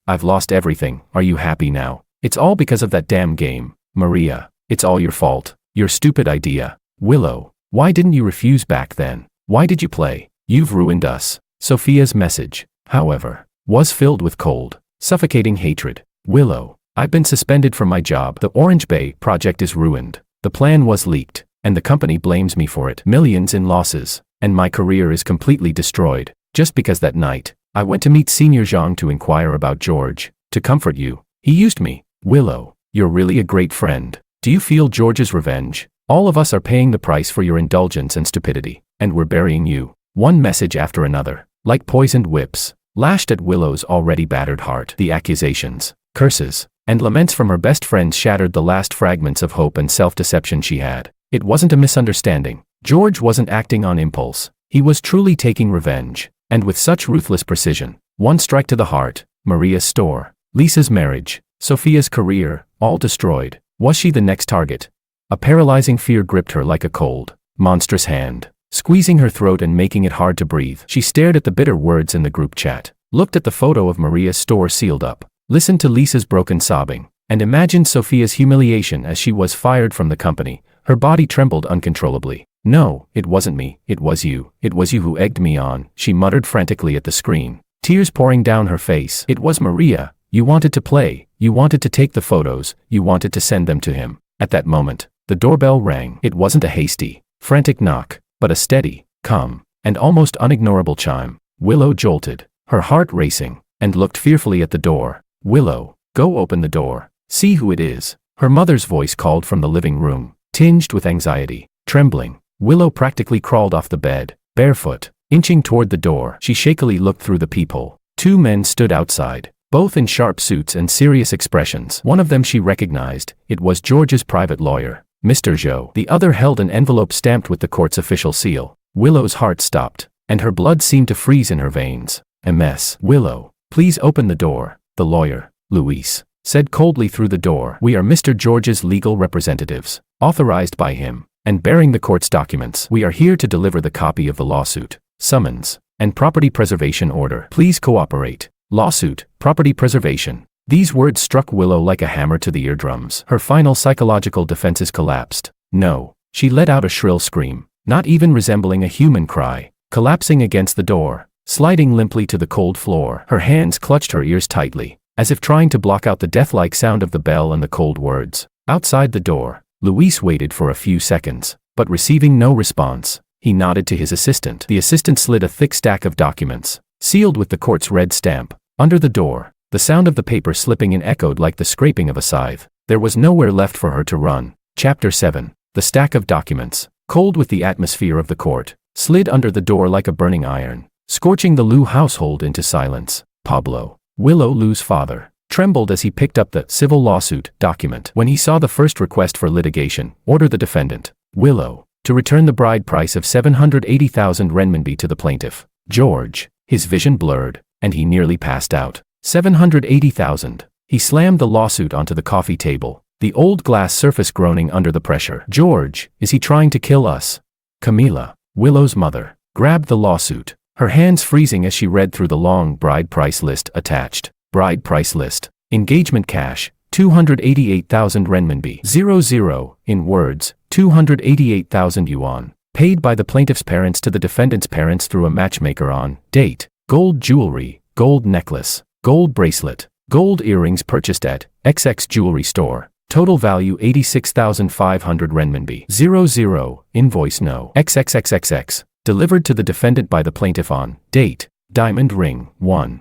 I've lost everything. Are you happy now? It's all because of that damn game. Maria, it's all your fault. Your stupid idea. Willow, why didn't you refuse back then? Why did you play? You've ruined us. Sophia's message, however, was filled with cold, suffocating hatred. Willow, I've been suspended from my job. The Orange Bay project is ruined. The plan was leaked, and the company blames me for it. Millions in losses, and my career is completely destroyed. Just because that night, I went to meet Senior Zhang to inquire about George, to comfort you. He used me. Willow, you're really a great friend. Do you feel George's revenge? All of us are paying the price for your indulgence and stupidity, and we're burying you. One message after another, like poisoned whips, lashed at Willow's already battered heart. The accusations, curses, and laments from her best friends shattered the last fragments of hope and self-deception she had. It wasn't a misunderstanding. George wasn't acting on impulse. He was truly taking revenge, and with such ruthless precision. One strike to the heart, Maria's store, Lisa's marriage, Sophia's career, all destroyed. Was she the next target? A paralyzing fear gripped her like a cold, monstrous hand, squeezing her throat and making it hard to breathe. She stared at the bitter words in the group chat, looked at the photo of Maria's store sealed up, listened to Lisa's broken sobbing, and imagined Sophia's humiliation as she was fired from the company. Her body trembled uncontrollably. No, it wasn't me, it was you. It was you who egged me on, she muttered frantically at the screen, tears pouring down her face. It was Maria. You wanted to play, you wanted to take the photos, you wanted to send them to him. At that moment, the doorbell rang. It wasn't a hasty, frantic knock, but a steady, calm, and almost unignorable chime. Willow jolted, her heart racing, and looked fearfully at the door. Willow, go open the door. See who it is. Her mother's voice called from the living room, tinged with anxiety. Trembling, Willow practically crawled off the bed, barefoot, inching toward the door. She shakily looked through the peephole. Two men stood outside, both in sharp suits and serious expressions. One of them she recognized. It was George's private lawyer, Mr. Zhou. The other held an envelope stamped with the court's official seal. Willow's heart stopped, and her blood seemed to freeze in her veins. "Ms. Willow, please open the door," the lawyer, Luis, said coldly through the door. "We are Mr. George's legal representatives, authorized by him, and bearing the court's documents. We are here to deliver the copy of the lawsuit, summons, and property preservation order. Please cooperate." Lawsuit, property preservation. These words struck Willow like a hammer to the eardrums. Her final psychological defenses collapsed. "No." She let out a shrill scream, not even resembling a human cry, collapsing against the door, sliding limply to the cold floor. Her hands clutched her ears tightly, as if trying to block out the death-like sound of the bell and the cold words. Outside the door, Luis waited for a few seconds, but receiving no response, he nodded to his assistant. The assistant slid a thick stack of documents, sealed with the court's red stamp, under the door. The sound of the paper slipping in echoed like the scraping of a scythe. There was nowhere left for her to run. Chapter 7. The stack of documents, cold with the atmosphere of the court, slid under the door like a burning iron, scorching the Liu household into silence. Pablo, Willow Liu's father, trembled as he picked up the civil lawsuit document. When he saw the first request for litigation, order the defendant, Willow, to return the bride price of 780,000 renminbi to the plaintiff, George. His vision blurred, and he nearly passed out. 780,000. He slammed the lawsuit onto the coffee table, the old glass surface groaning under the pressure. "George, is he trying to kill us?" Camila, Willow's mother, grabbed the lawsuit, her hands freezing as she read through the long bride price list attached. Bride price list. Engagement cash, 288,000 renminbi. 00, in words, 288,000 yuan. Paid by the plaintiff's parents to the defendant's parents through a matchmaker on date. Gold jewelry, gold necklace, gold bracelet, gold earrings purchased at XX jewelry store. Total value 86,500 renminbi. 00, invoice no. XXXXX. Delivered to the defendant by the plaintiff on date. Diamond ring,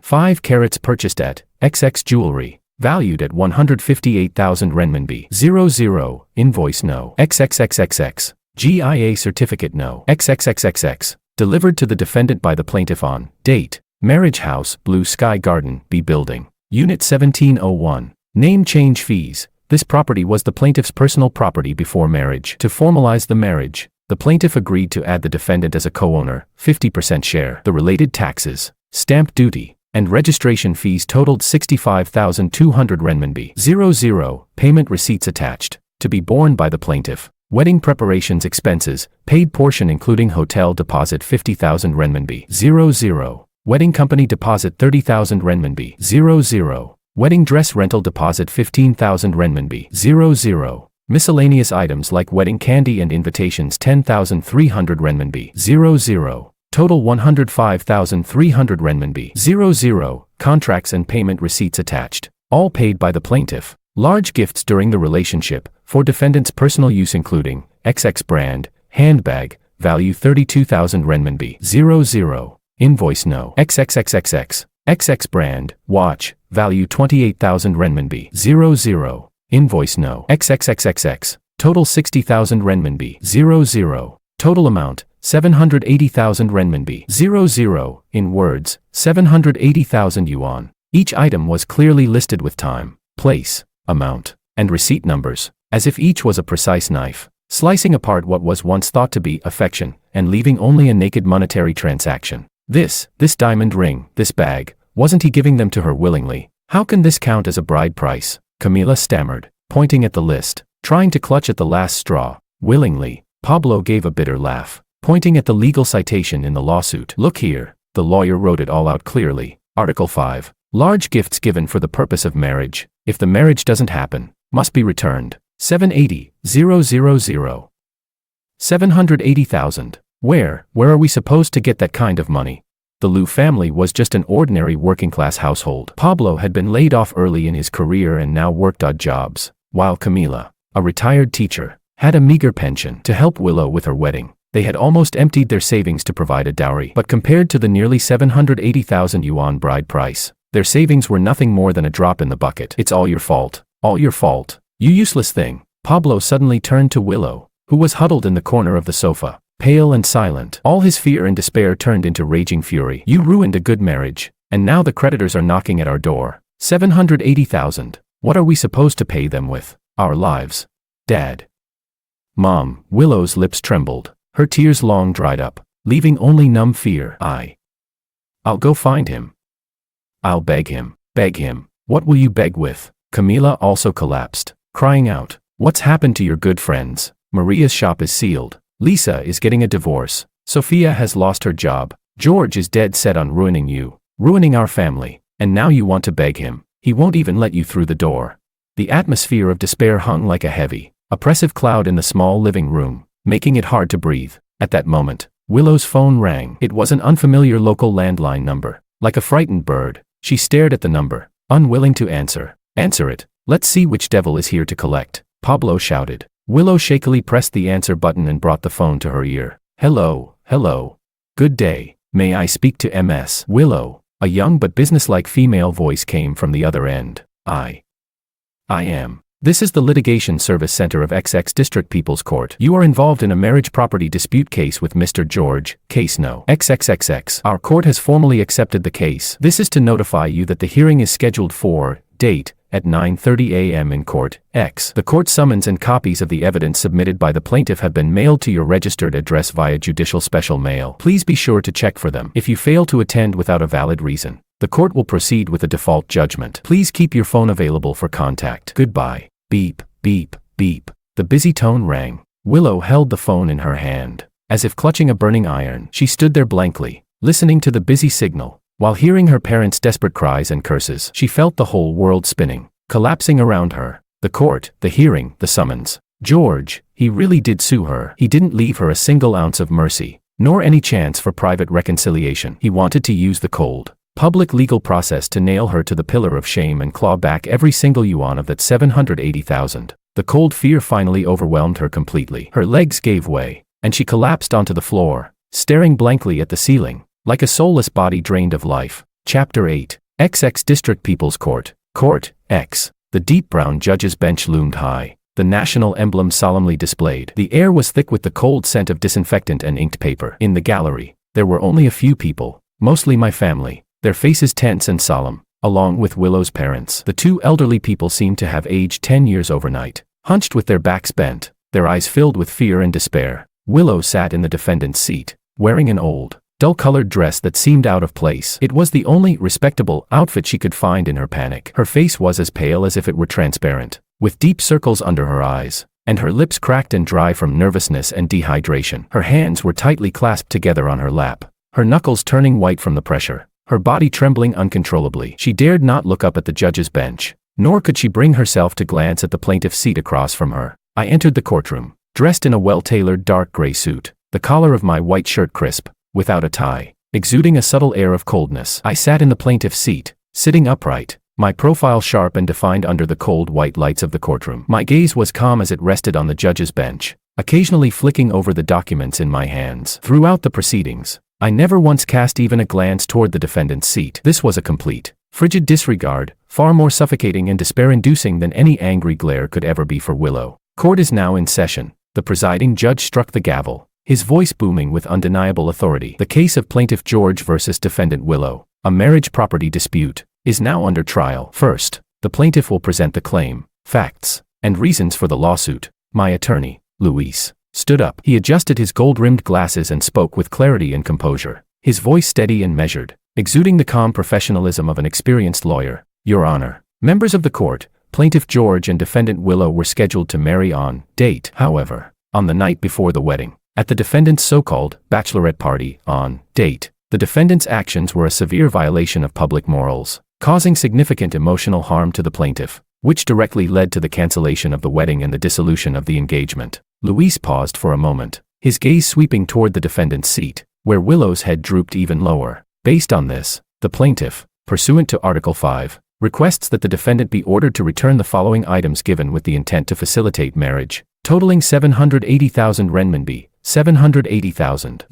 5 carats purchased at XX jewelry. Valued at 158,000 renminbi. 00, invoice no. XXXXX. GIA certificate no. XXXXX. Delivered to the defendant by the plaintiff on date. Marriage house, Blue Sky Garden, B building. Unit 1701. Name change fees. This property was the plaintiff's personal property before marriage. To formalize the marriage, the plaintiff agreed to add the defendant as a co-owner, 50% share. The related taxes, stamp duty, and registration fees totaled 65,200 renminbi. 00, payment receipts attached, to be borne by the plaintiff. Wedding preparations expenses, paid portion including hotel deposit 50,000 renminbi. 00, wedding company deposit 30,000 renminbi. 00, wedding dress rental deposit 15,000 renminbi. 00, miscellaneous items like wedding candy and invitations 10,300 renminbi. 00, total 105,300 renminbi. 00, contracts and payment receipts attached, all paid by the plaintiff. Large gifts during the relationship, for defendant's personal use including XX brand, handbag, value 32,000 renminbi. 00, invoice no. XXXXX, XX brand, watch, value 28,000 renminbi. 00, invoice no. XXXXX, total 60,000 renminbi. 00, total amount, 780,000 renminbi. 00, in words, 780,000 yuan. Each item was clearly listed with time, place, amount, and receipt numbers, as if each was a precise knife, slicing apart what was once thought to be affection, and leaving only a naked monetary transaction. This diamond ring, this bag, wasn't he giving them to her willingly? How can this count as a bride price? Camila stammered, pointing at the list, trying to clutch at the last straw. Willingly. Pablo gave a bitter laugh, pointing at the legal citation in the lawsuit. Look here, the lawyer wrote it all out clearly. Article 5. Large gifts given for the purpose of marriage, if the marriage doesn't happen, must be returned. 780,000. 780,000. Where are we supposed to get that kind of money? The Liu family was just an ordinary working-class household. Pablo had been laid off early in his career and now worked odd jobs, while Camila, a retired teacher, had a meager pension to help Willow with her wedding. They had almost emptied their savings to provide a dowry, but compared to the nearly 780,000 yuan bride price, their savings were nothing more than a drop in the bucket. It's all your fault. All your fault. You useless thing. Pablo suddenly turned to Willow, who was huddled in the corner of the sofa, pale and silent. All his fear and despair turned into raging fury. You ruined a good marriage, and now the creditors are knocking at our door. 780,000. What are we supposed to pay them with? Our lives. Dad. Mom. Willow's lips trembled. Her tears long dried up, leaving only numb fear. I'll go find him. I'll beg him. Beg him. What will you beg with? Camila also collapsed, crying out, what's happened to your good friends? Maria's shop is sealed. Lisa is getting a divorce. Sophia has lost her job. George is dead set on ruining you, ruining our family, and now you want to beg him. He won't even let you through the door. The atmosphere of despair hung like a heavy, oppressive cloud in the small living room, making it hard to breathe. At that moment, Willow's phone rang. It was an unfamiliar local landline number. Like a frightened bird, she stared at the number, unwilling to answer. Answer it. Let's see which devil is here to collect, Pablo shouted. Willow shakily pressed the answer button and brought the phone to her ear. Hello, hello. Good day. May I speak to Ms. Willow? A young but businesslike female voice came from the other end. I am. This is the Litigation Service Center of XX District People's Court. You are involved in a marriage property dispute case with Mr. George, case no. XXXX. Our court has formally accepted the case. This is to notify you that the hearing is scheduled for, date, at 9:30 a.m. in Court X. The court summons and copies of the evidence submitted by the plaintiff have been mailed to your registered address via judicial special mail. Please be sure to check for them. If you fail to attend without a valid reason, the court will proceed with a default judgment. Please keep your phone available for contact. Goodbye. Beep, beep, beep. The busy tone rang. Willow held the phone in her hand. As if clutching a burning iron, she stood there blankly, listening to the busy signal. While hearing her parents' desperate cries and curses, she felt the whole world spinning, collapsing around her. The court, the hearing, the summons. George, he really did sue her. He didn't leave her a single ounce of mercy, nor any chance for private reconciliation. He wanted to use the cold, public legal process to nail her to the pillar of shame and claw back every single yuan of that 780,000. The cold fear finally overwhelmed her completely. Her legs gave way, and she collapsed onto the floor, staring blankly at the ceiling, like a soulless body drained of life. Chapter 8. XX District People's Court. Court X. The deep brown judge's bench loomed high, the national emblem solemnly displayed. The air was thick with the cold scent of disinfectant and inked paper. In the gallery, there were only a few people, mostly my family, their faces tense and solemn, along with Willow's parents. The two elderly people seemed to have aged 10 years overnight, hunched with their backs bent, their eyes filled with fear and despair. Willow sat in the defendant's seat, wearing an old, dull-colored dress that seemed out of place. It was the only respectable outfit she could find in her panic. Her face was as pale as if it were transparent, with deep circles under her eyes, and her lips cracked and dry from nervousness and dehydration. Her hands were tightly clasped together on her lap, her knuckles turning white from the pressure, her body trembling uncontrollably. She dared not look up at the judge's bench, nor could she bring herself to glance at the plaintiff's seat across from her. I entered the courtroom, dressed in a well-tailored dark gray suit, the collar of my white shirt crisp, without a tie, exuding a subtle air of coldness. I sat in the plaintiff's seat, sitting upright, my profile sharp and defined under the cold white lights of the courtroom. My gaze was calm as it rested on the judge's bench, occasionally flicking over the documents in my hands. Throughout the proceedings, I never once cast even a glance toward the defendant's seat. This was a complete, frigid disregard, far more suffocating and despair-inducing than any angry glare could ever be for Willow. Court is now in session. The presiding judge struck the gavel, his voice booming with undeniable authority. The case of Plaintiff George versus Defendant Willow, a marriage property dispute, is now under trial. First, the plaintiff will present the claim, facts, and reasons for the lawsuit. My attorney, Luis, stood up. He adjusted his gold-rimmed glasses and spoke with clarity and composure, his voice steady and measured, exuding the calm professionalism of an experienced lawyer. Your Honor, members of the court, Plaintiff George and Defendant Willow were scheduled to marry on date. However, on the night before the wedding, at the defendant's so-called bachelorette party on date, the defendant's actions were a severe violation of public morals, causing significant emotional harm to the plaintiff, which directly led to the cancellation of the wedding and the dissolution of the engagement. Luis paused for a moment, his gaze sweeping toward the defendant's seat, where Willow's head drooped even lower. Based on this, the plaintiff, pursuant to Article 5, requests that the defendant be ordered to return the following items given with the intent to facilitate marriage, totaling 780,000 renminbi, 780,000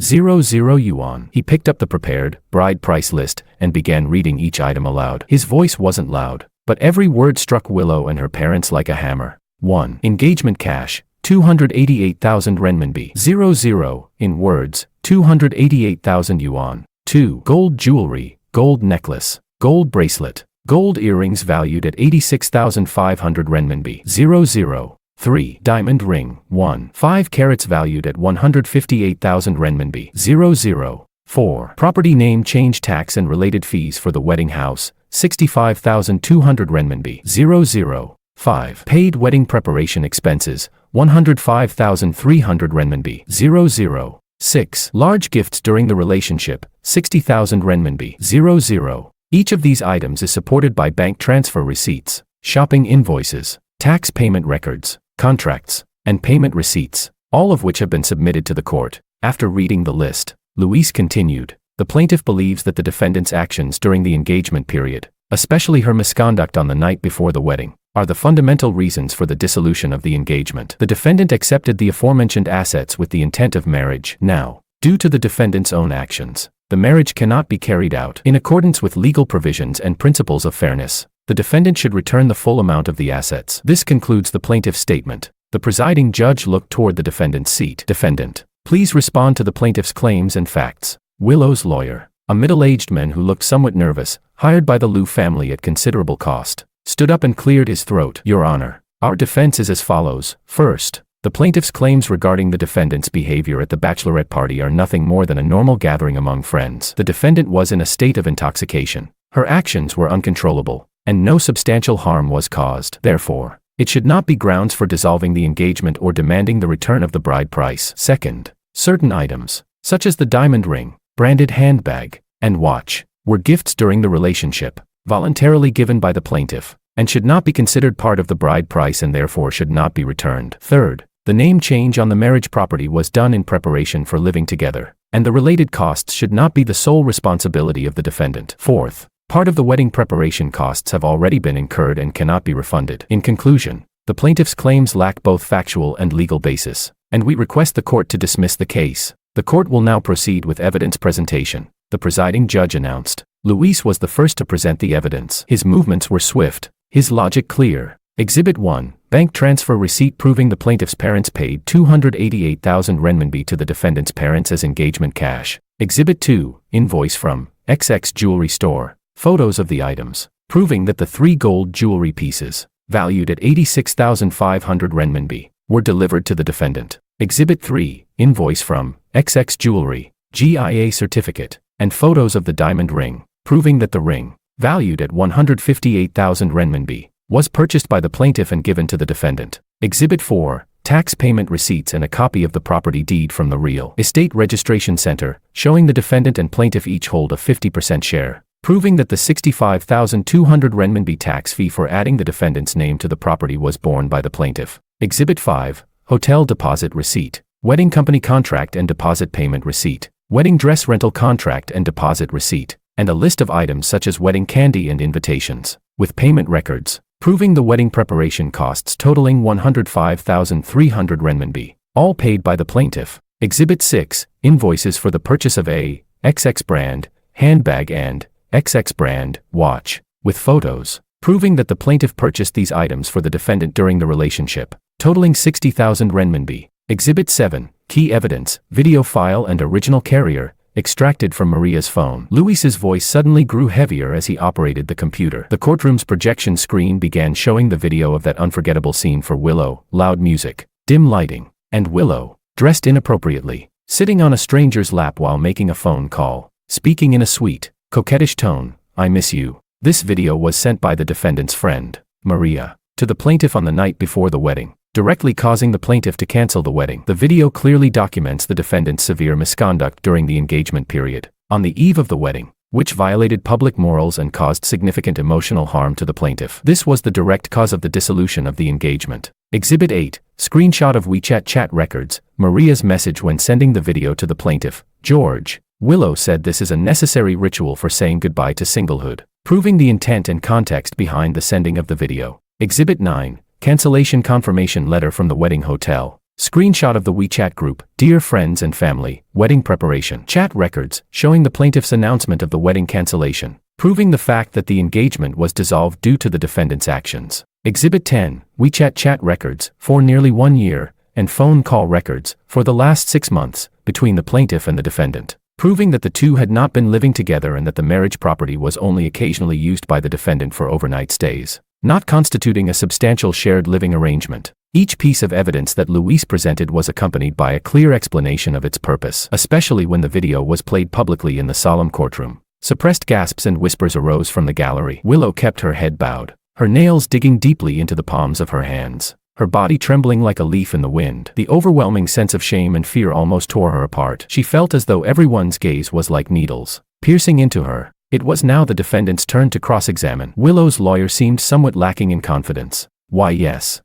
yuan. He picked up the prepared, bride price list and began reading each item aloud. His voice wasn't loud, but every word struck Willow and her parents like a hammer. 1. Engagement cash, 288,000 renminbi. 00. In words, 288,000 yuan. 2. Gold jewelry, gold necklace, gold bracelet, Gold earrings valued at 86,500 renminbi. 0. 3. Diamond ring, 1. 5 carats valued at 158,000 renminbi. 0. 4. Property name change tax and related fees for the wedding house, 65,200 renminbi. 0. 5. Paid wedding preparation expenses, 105,300 renminbi. 0. 6. Large gifts during the relationship, 60,000 renminbi. 0. Each of these items is supported by bank transfer receipts, shopping invoices, tax payment records, contracts, and payment receipts, all of which have been submitted to the court. After reading the list, Louise continued, the plaintiff believes that the defendant's actions during the engagement period, especially her misconduct on the night before the wedding, are the fundamental reasons for the dissolution of the engagement. The defendant accepted the aforementioned assets with the intent of marriage. Now, due to the defendant's own actions, the marriage cannot be carried out. In accordance with legal provisions and principles of fairness, the defendant should return the full amount of the assets. This concludes the plaintiff's statement. The presiding judge looked toward the defendant's seat. Defendant, please respond to the plaintiff's claims and facts. Willow's lawyer, a middle-aged man who looked somewhat nervous, hired by the Liu family at considerable cost, stood up and cleared his throat. Your Honor, our defense is as follows. First, the plaintiff's claims regarding the defendant's behavior at the bachelorette party are nothing more than a normal gathering among friends. The defendant was in a state of intoxication. Her actions were uncontrollable, and no substantial harm was caused. Therefore, it should not be grounds for dissolving the engagement or demanding the return of the bride price. Second, certain items, such as the diamond ring, branded handbag, and watch, were gifts during the relationship, voluntarily given by the plaintiff, and should not be considered part of the bride price and therefore should not be returned. Third, the name change on the marriage property was done in preparation for living together, and the related costs should not be the sole responsibility of the defendant. Fourth, part of the wedding preparation costs have already been incurred and cannot be refunded. In conclusion, the plaintiff's claims lack both factual and legal basis, and we request the court to dismiss the case. The court will now proceed with evidence presentation. The presiding judge announced. Luis was the first to present the evidence. His movements were swift, his logic clear. Exhibit 1, bank transfer receipt proving the plaintiff's parents paid 288,000 renminbi to the defendant's parents as engagement cash. Exhibit 2, invoice from XX Jewelry Store. Photos of the items, proving that the 3 gold jewelry pieces, valued at 86,500 renminbi, were delivered to the defendant. Exhibit 3, invoice from XX Jewelry, GIA certificate, and photos of the diamond ring, proving that the ring, valued at 158,000 renminbi, was purchased by the plaintiff and given to the defendant. Exhibit 4, tax payment receipts and a copy of the property deed from the Real Estate Registration Center, showing the defendant and plaintiff each hold a 50% share, proving that the 65,200 renminbi tax fee for adding the defendant's name to the property was borne by the plaintiff. Exhibit 5, hotel deposit receipt, wedding company contract and deposit payment receipt, wedding dress rental contract and deposit receipt, and a list of items such as wedding candy and invitations, with payment records, proving the wedding preparation costs totaling 105,300 renminbi, all paid by the plaintiff. Exhibit 6, invoices for the purchase of a XX brand handbag and XX brand watch, with photos, proving that the plaintiff purchased these items for the defendant during the relationship, totaling 60,000 renminbi. Exhibit 7, key evidence, video file and original carrier, extracted from Maria's phone. Luis's voice suddenly grew heavier as he operated the computer. The courtroom's projection screen began showing the video of that unforgettable scene for Willow, loud music, dim lighting, and Willow, dressed inappropriately, sitting on a stranger's lap while making a phone call, speaking in a sweet, coquettish tone, "I miss you." This video was sent by the defendant's friend, Maria, to the plaintiff on the night before the wedding, directly causing the plaintiff to cancel the wedding. The video clearly documents the defendant's severe misconduct during the engagement period, on the eve of the wedding, which violated public morals and caused significant emotional harm to the plaintiff. This was the direct cause of the dissolution of the engagement. Exhibit 8, screenshot of WeChat chat records, Maria's message when sending the video to the plaintiff, George. Willow said this is a necessary ritual for saying goodbye to singlehood, proving the intent and context behind the sending of the video. Exhibit 9, cancellation confirmation letter from the wedding hotel. Screenshot of the WeChat group, Dear Friends and Family, Wedding Preparation. Chat records, showing the plaintiff's announcement of the wedding cancellation, proving the fact that the engagement was dissolved due to the defendant's actions. Exhibit 10, WeChat chat records, for nearly 1 year, and phone call records, for the last 6 months, between the plaintiff and the defendant, proving that the two had not been living together and that the marriage property was only occasionally used by the defendant for overnight stays, not constituting a substantial shared living arrangement. Each piece of evidence that Luis presented was accompanied by a clear explanation of its purpose, especially when the video was played publicly in the solemn courtroom. Suppressed gasps and whispers arose from the gallery. Willow kept her head bowed, her nails digging deeply into the palms of her hands, her body trembling like a leaf in the wind. The overwhelming sense of shame and fear almost tore her apart. She felt as though everyone's gaze was like needles, piercing into her. It was now the defendant's turn to cross-examine. Willow's lawyer seemed somewhat lacking in confidence. Why, yes.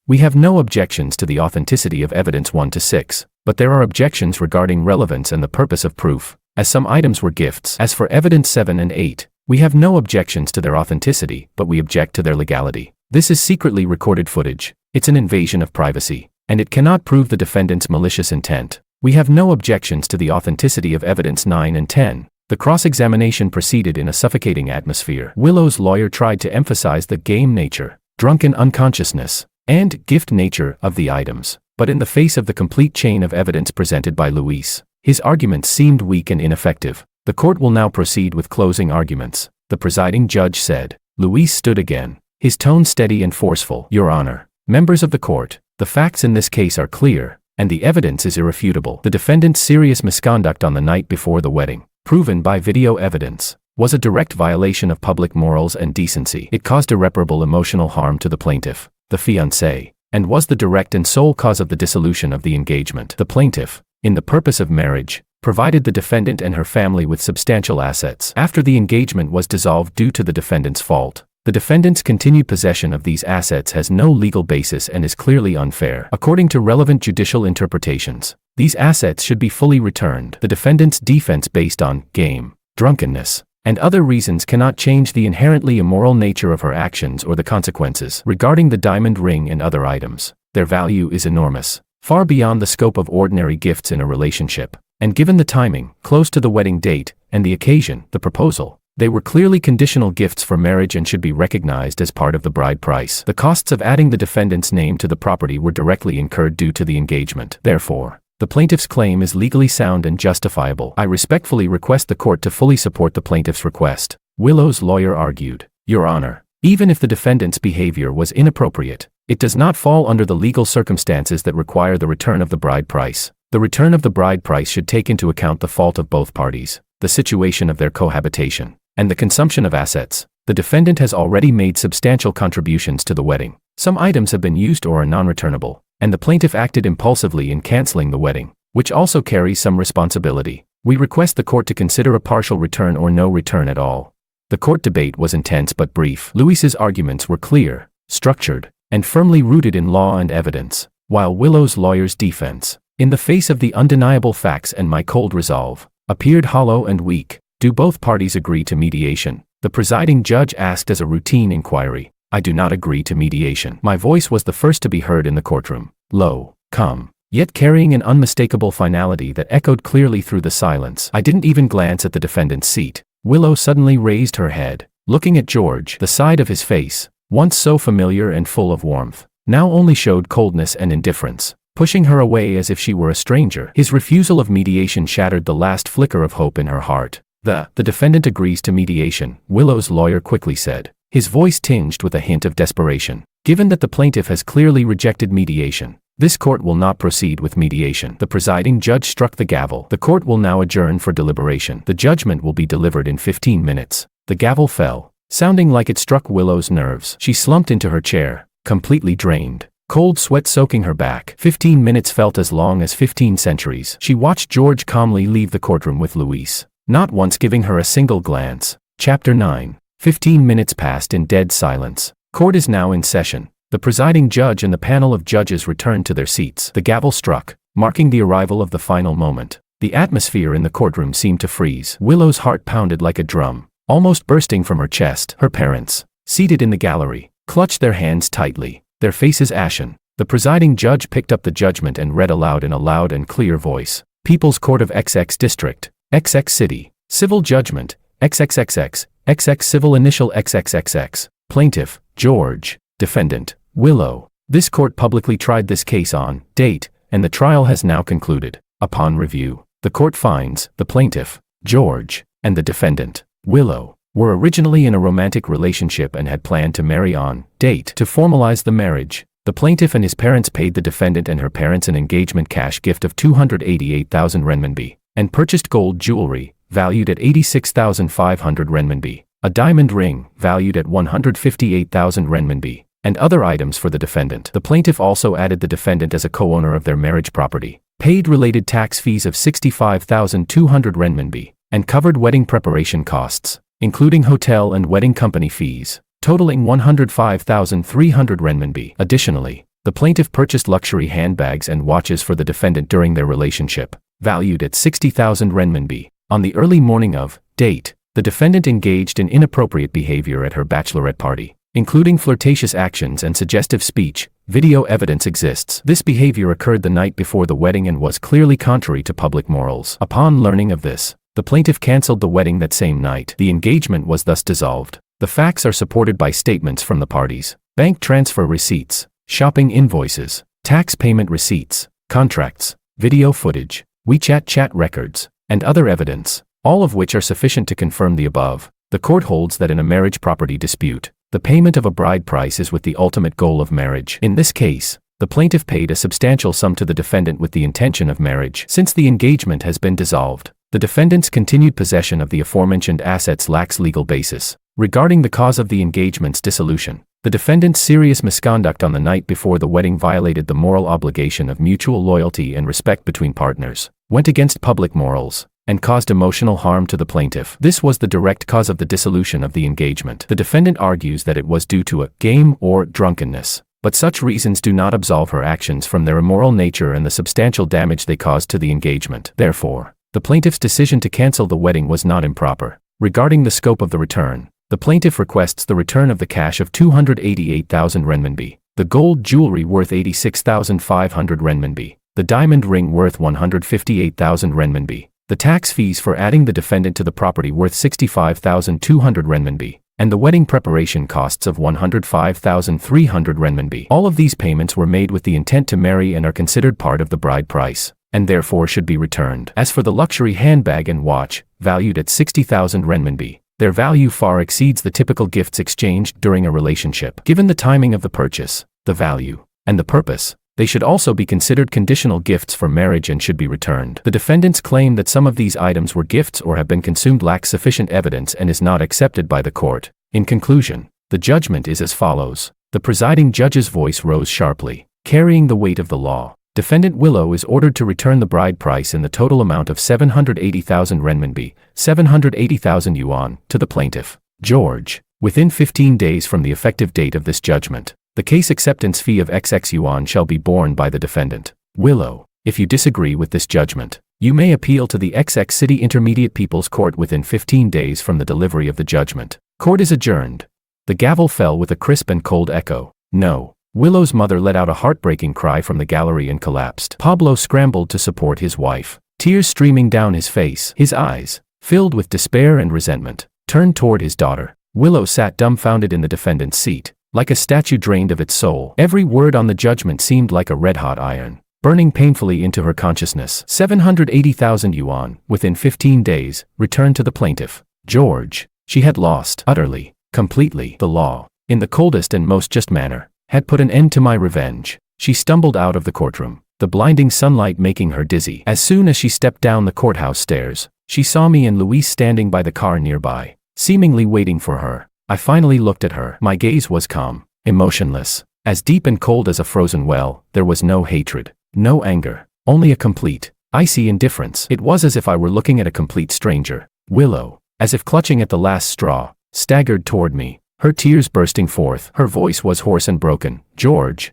We have no objections to the authenticity of evidence 1 to 6, but there are objections regarding relevance and the purpose of proof, as some items were gifts. As for evidence 7 and 8, we have no objections to their authenticity, but we object to their legality. This is secretly recorded footage. It's an invasion of privacy, and it cannot prove the defendant's malicious intent. We have no objections to the authenticity of evidence 9 and 10. The cross-examination proceeded in a suffocating atmosphere. Willow's lawyer tried to emphasize the game nature, drunken unconsciousness, and gift nature of the items, but in the face of the complete chain of evidence presented by Luis, his arguments seemed weak and ineffective. The court will now proceed with closing arguments, the presiding judge said. Luis stood again, his tone steady and forceful. Your Honor, members of the court, the facts in this case are clear, and the evidence is irrefutable. The defendant's serious misconduct on the night before the wedding, proven by video evidence, was a direct violation of public morals and decency. It caused irreparable emotional harm to the plaintiff, the fiancée, and was the direct and sole cause of the dissolution of the engagement. The plaintiff, in the purpose of marriage, provided the defendant and her family with substantial assets. After the engagement was dissolved due to the defendant's fault, the defendant's continued possession of these assets has no legal basis and is clearly unfair. According to relevant judicial interpretations, these assets should be fully returned. The defendant's defense based on game, drunkenness, and other reasons cannot change the inherently immoral nature of her actions or the consequences. Regarding the diamond ring and other items, their value is enormous, far beyond the scope of ordinary gifts in a relationship. And given the timing, close to the wedding date, and the occasion, the proposal, they were clearly conditional gifts for marriage and should be recognized as part of the bride price. The costs of adding the defendant's name to the property were directly incurred due to the engagement. Therefore, the plaintiff's claim is legally sound and justifiable. I respectfully request the court to fully support the plaintiff's request. Willow's lawyer argued. Your Honor, even if the defendant's behavior was inappropriate, it does not fall under the legal circumstances that require the return of the bride price. The return of the bride price should take into account the fault of both parties, the situation of their cohabitation, and the consumption of assets. The defendant has already made substantial contributions to the wedding. Some items have been used or are non-returnable, and the plaintiff acted impulsively in canceling the wedding, which also carries some responsibility. We request the court to consider a partial return or no return at all. The court debate was intense but brief. Luis's arguments were clear, structured, and firmly rooted in law and evidence, while Willow's lawyer's defense, in the face of the undeniable facts and my cold resolve, appeared hollow and weak. Do both parties agree to mediation? The presiding judge asked as a routine inquiry. I do not agree to mediation. My voice was the first to be heard in the courtroom, low, calm, yet carrying an unmistakable finality that echoed clearly through the silence. I didn't even glance at the defendant's seat. Willow suddenly raised her head, looking at George. The side of his face, once so familiar and full of warmth, now only showed coldness and indifference, pushing her away as if she were a stranger. His refusal of mediation shattered the last flicker of hope in her heart. The defendant agrees to mediation, Willow's lawyer quickly said, his voice tinged with a hint of desperation. Given that the plaintiff has clearly rejected mediation, this court will not proceed with mediation. The presiding judge struck the gavel. The court will now adjourn for deliberation. The judgment will be delivered in 15 minutes. The gavel fell, sounding like it struck Willow's nerves. She slumped into her chair, completely drained, cold sweat soaking her back. 15 minutes felt as long as 15 centuries. She watched George calmly leave the courtroom with Luis, not once giving her a single glance. Chapter 9. 15 minutes passed in dead silence. Court is now in session. The presiding judge and the panel of judges returned to their seats. The gavel struck, marking the arrival of the final moment. The atmosphere in the courtroom seemed to freeze. Willow's heart pounded like a drum, almost bursting from her chest. Her parents, seated in the gallery, clutched their hands tightly, their faces ashen. The presiding judge picked up the judgment and read aloud in a loud and clear voice. People's Court of XX District, XX City, Civil Judgment, XXXX, XX Civil Initial XXXX, Plaintiff, George, Defendant, Willow. This court publicly tried this case on date, and the trial has now concluded. Upon review, The court finds the plaintiff, George, and the defendant, Willow, were originally in a romantic relationship and had planned to marry on date. To formalize the marriage, the plaintiff and his parents paid the defendant and her parents an engagement cash gift of 288,000 renminbi, and purchased gold jewelry, valued at 86,500 renminbi, a diamond ring, valued at 158,000 renminbi, and other items for the defendant. The plaintiff also added the defendant as a co-owner of their marriage property, paid related tax fees of 65,200 renminbi, and covered wedding preparation costs, including hotel and wedding company fees, totaling 105,300 renminbi. Additionally, the plaintiff purchased luxury handbags and watches for the defendant during their relationship, valued at 60,000 renminbi. On the early morning of date, the defendant engaged in inappropriate behavior at her bachelorette party, including flirtatious actions and suggestive speech. Video evidence exists. This behavior occurred the night before the wedding and was clearly contrary to public morals. Upon learning of this, the plaintiff cancelled the wedding that same night. The engagement was thus dissolved. The facts are supported by statements from the parties, bank transfer receipts, shopping invoices, tax payment receipts, contracts, video footage, WeChat chat records, and other evidence, all of which are sufficient to confirm the above. The court holds that in a marriage property dispute, the payment of a bride price is with the ultimate goal of marriage. In this case, the plaintiff paid a substantial sum to the defendant with the intention of marriage. Since the engagement has been dissolved, the defendant's continued possession of the aforementioned assets lacks legal basis. Regarding the cause of the engagement's dissolution, the defendant's serious misconduct on the night before the wedding violated the moral obligation of mutual loyalty and respect between partners, went against public morals, and caused emotional harm to the plaintiff. This was the direct cause of the dissolution of the engagement. The defendant argues that it was due to a game or drunkenness, but such reasons do not absolve her actions from their immoral nature and the substantial damage they caused to the engagement. Therefore, the plaintiff's decision to cancel the wedding was not improper. Regarding the scope of the return, the plaintiff requests the return of the cash of 288,000 renminbi, the gold jewelry worth 86,500 renminbi, the diamond ring worth 158,000 renminbi, the tax fees for adding the defendant to the property worth 65,200 renminbi, and the wedding preparation costs of 105,300 renminbi. All of these payments were made with the intent to marry and are considered part of the bride price, and therefore should be returned. As for the luxury handbag and watch, valued at 60,000 renminbi, their value far exceeds the typical gifts exchanged during a relationship. Given the timing of the purchase, the value, and the purpose, they should also be considered conditional gifts for marriage and should be returned. The defendant's claim that some of these items were gifts or have been consumed lacks sufficient evidence and is not accepted by the court. In conclusion, the judgment is as follows. The presiding judge's voice rose sharply, carrying the weight of the law. Defendant Willow is ordered to return the bride price in the total amount of 780,000 renminbi, 780,000 yuan, to the plaintiff, George, within 15 days from the effective date of this judgment. The case acceptance fee of XX yuan shall be borne by the defendant, Willow. If you disagree with this judgment, you may appeal to the XX City Intermediate People's Court within 15 days from the delivery of the judgment. Court is adjourned. The gavel fell with a crisp and cold echo. No. Willow's mother let out a heartbreaking cry from the gallery and collapsed. Pablo scrambled to support his wife, tears streaming down his face. His eyes, filled with despair and resentment, turned toward his daughter. Willow sat dumbfounded in the defendant's seat, like a statue drained of its soul. Every word on the judgment seemed like a red-hot iron, burning painfully into her consciousness. 780,000 yuan, within 15 days, returned to the plaintiff, George. She had lost, utterly, completely, the law, in the coldest and most just manner, had put an end to my revenge. She stumbled out of the courtroom, the blinding sunlight making her dizzy. As soon as she stepped down the courthouse stairs, she saw me and Luis standing by the car nearby, seemingly waiting for her. I finally looked at her. My gaze was calm, emotionless, as deep and cold as a frozen well. There was no hatred, no anger, only a complete, icy indifference. It was as if I were looking at a complete stranger. Willow, as if clutching at the last straw, staggered toward me, her tears bursting forth. Her voice was hoarse and broken. George,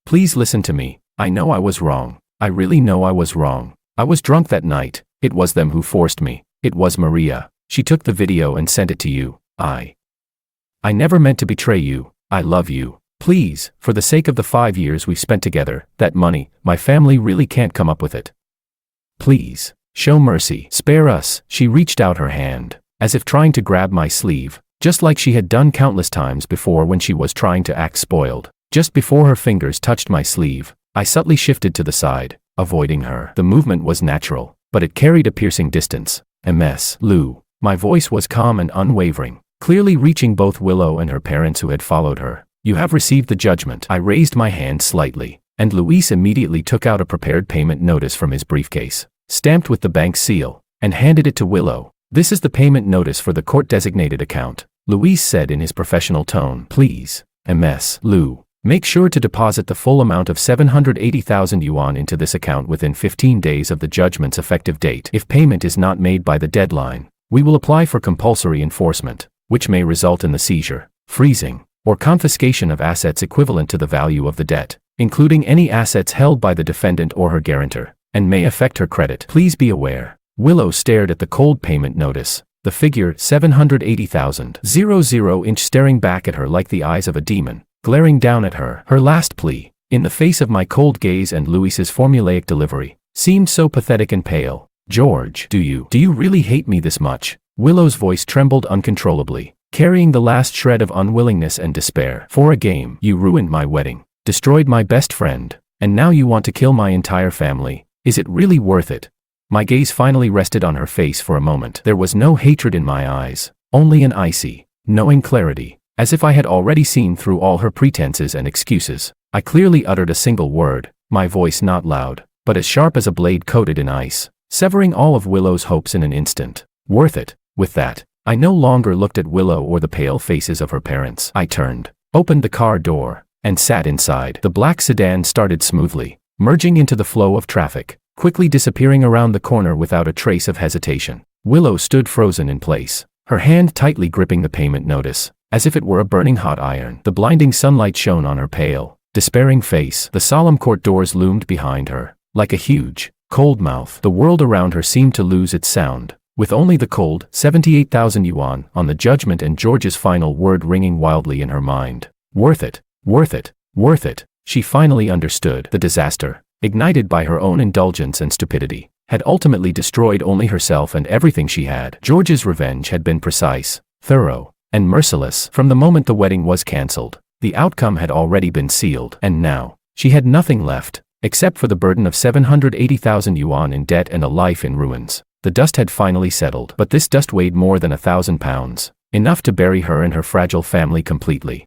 please listen to me. I know I was wrong. I really know I was wrong. I was drunk that night. It was them who forced me. It was Maria. She took the video and sent it to you. I never meant to betray you. I love you. Please, for the sake of the 5 years we've spent together, that money, my family really can't come up with it. Please, show mercy. Spare us. She reached out her hand, as if trying to grab my sleeve, just like she had done countless times before when she was trying to act spoiled. Just before her fingers touched my sleeve, I subtly shifted to the side, avoiding her. The movement was natural, but it carried a piercing distance. MS. Lou. My voice was calm and unwavering, clearly reaching both Willow and her parents who had followed her. You have received the judgment. I raised my hand slightly, and Luis immediately took out a prepared payment notice from his briefcase, stamped with the bank's seal, and handed it to Willow. This is the payment notice for the court-designated account, Luis said in his professional tone. Please, MS. Lou, make sure to deposit the full amount of 780,000 yuan into this account within 15 days of the judgment's effective date. If payment is not made by the deadline, we will apply for compulsory enforcement, which may result in the seizure, freezing, or confiscation of assets equivalent to the value of the debt, including any assets held by the defendant or her guarantor, and may affect her credit. Please be aware. Willow stared at the cold payment notice, the figure 780,000 00 staring back at her like the eyes of a demon, glaring down at her. Her last plea, in the face of my cold gaze and Luis's formulaic delivery, seemed so pathetic and pale. George, do you really hate me this much? Willow's voice trembled uncontrollably, carrying the last shred of unwillingness and despair. For a game, you ruined my wedding, destroyed my best friend, and now you want to kill my entire family. Is it really worth it? My gaze finally rested on her face for a moment. There was no hatred in my eyes, only an icy, knowing clarity, as if I had already seen through all her pretenses and excuses. I clearly uttered a single word, my voice not loud, but as sharp as a blade coated in ice, severing all of Willow's hopes in an instant. Worth it. With that, I no longer looked at Willow or the pale faces of her parents. I turned, opened the car door, and sat inside. The black sedan started smoothly, merging into the flow of traffic, quickly disappearing around the corner without a trace of hesitation. Willow stood frozen in place, her hand tightly gripping the payment notice, as if it were a burning hot iron. The blinding sunlight shone on her pale, despairing face. The solemn court doors loomed behind her, like a huge, cold mouth. The world around her seemed to lose its sound, with only the cold 78,000 yuan on the judgment and George's final word ringing wildly in her mind. Worth it, worth it, worth it. She finally understood. The disaster, ignited by her own indulgence and stupidity, had ultimately destroyed only herself and everything she had. George's revenge had been precise, thorough, and merciless. From the moment the wedding was cancelled, the outcome had already been sealed, and now, she had nothing left, except for the burden of 780,000 yuan in debt and a life in ruins. The dust had finally settled, but this dust weighed more than 1,000 pounds, enough to bury her and her fragile family completely.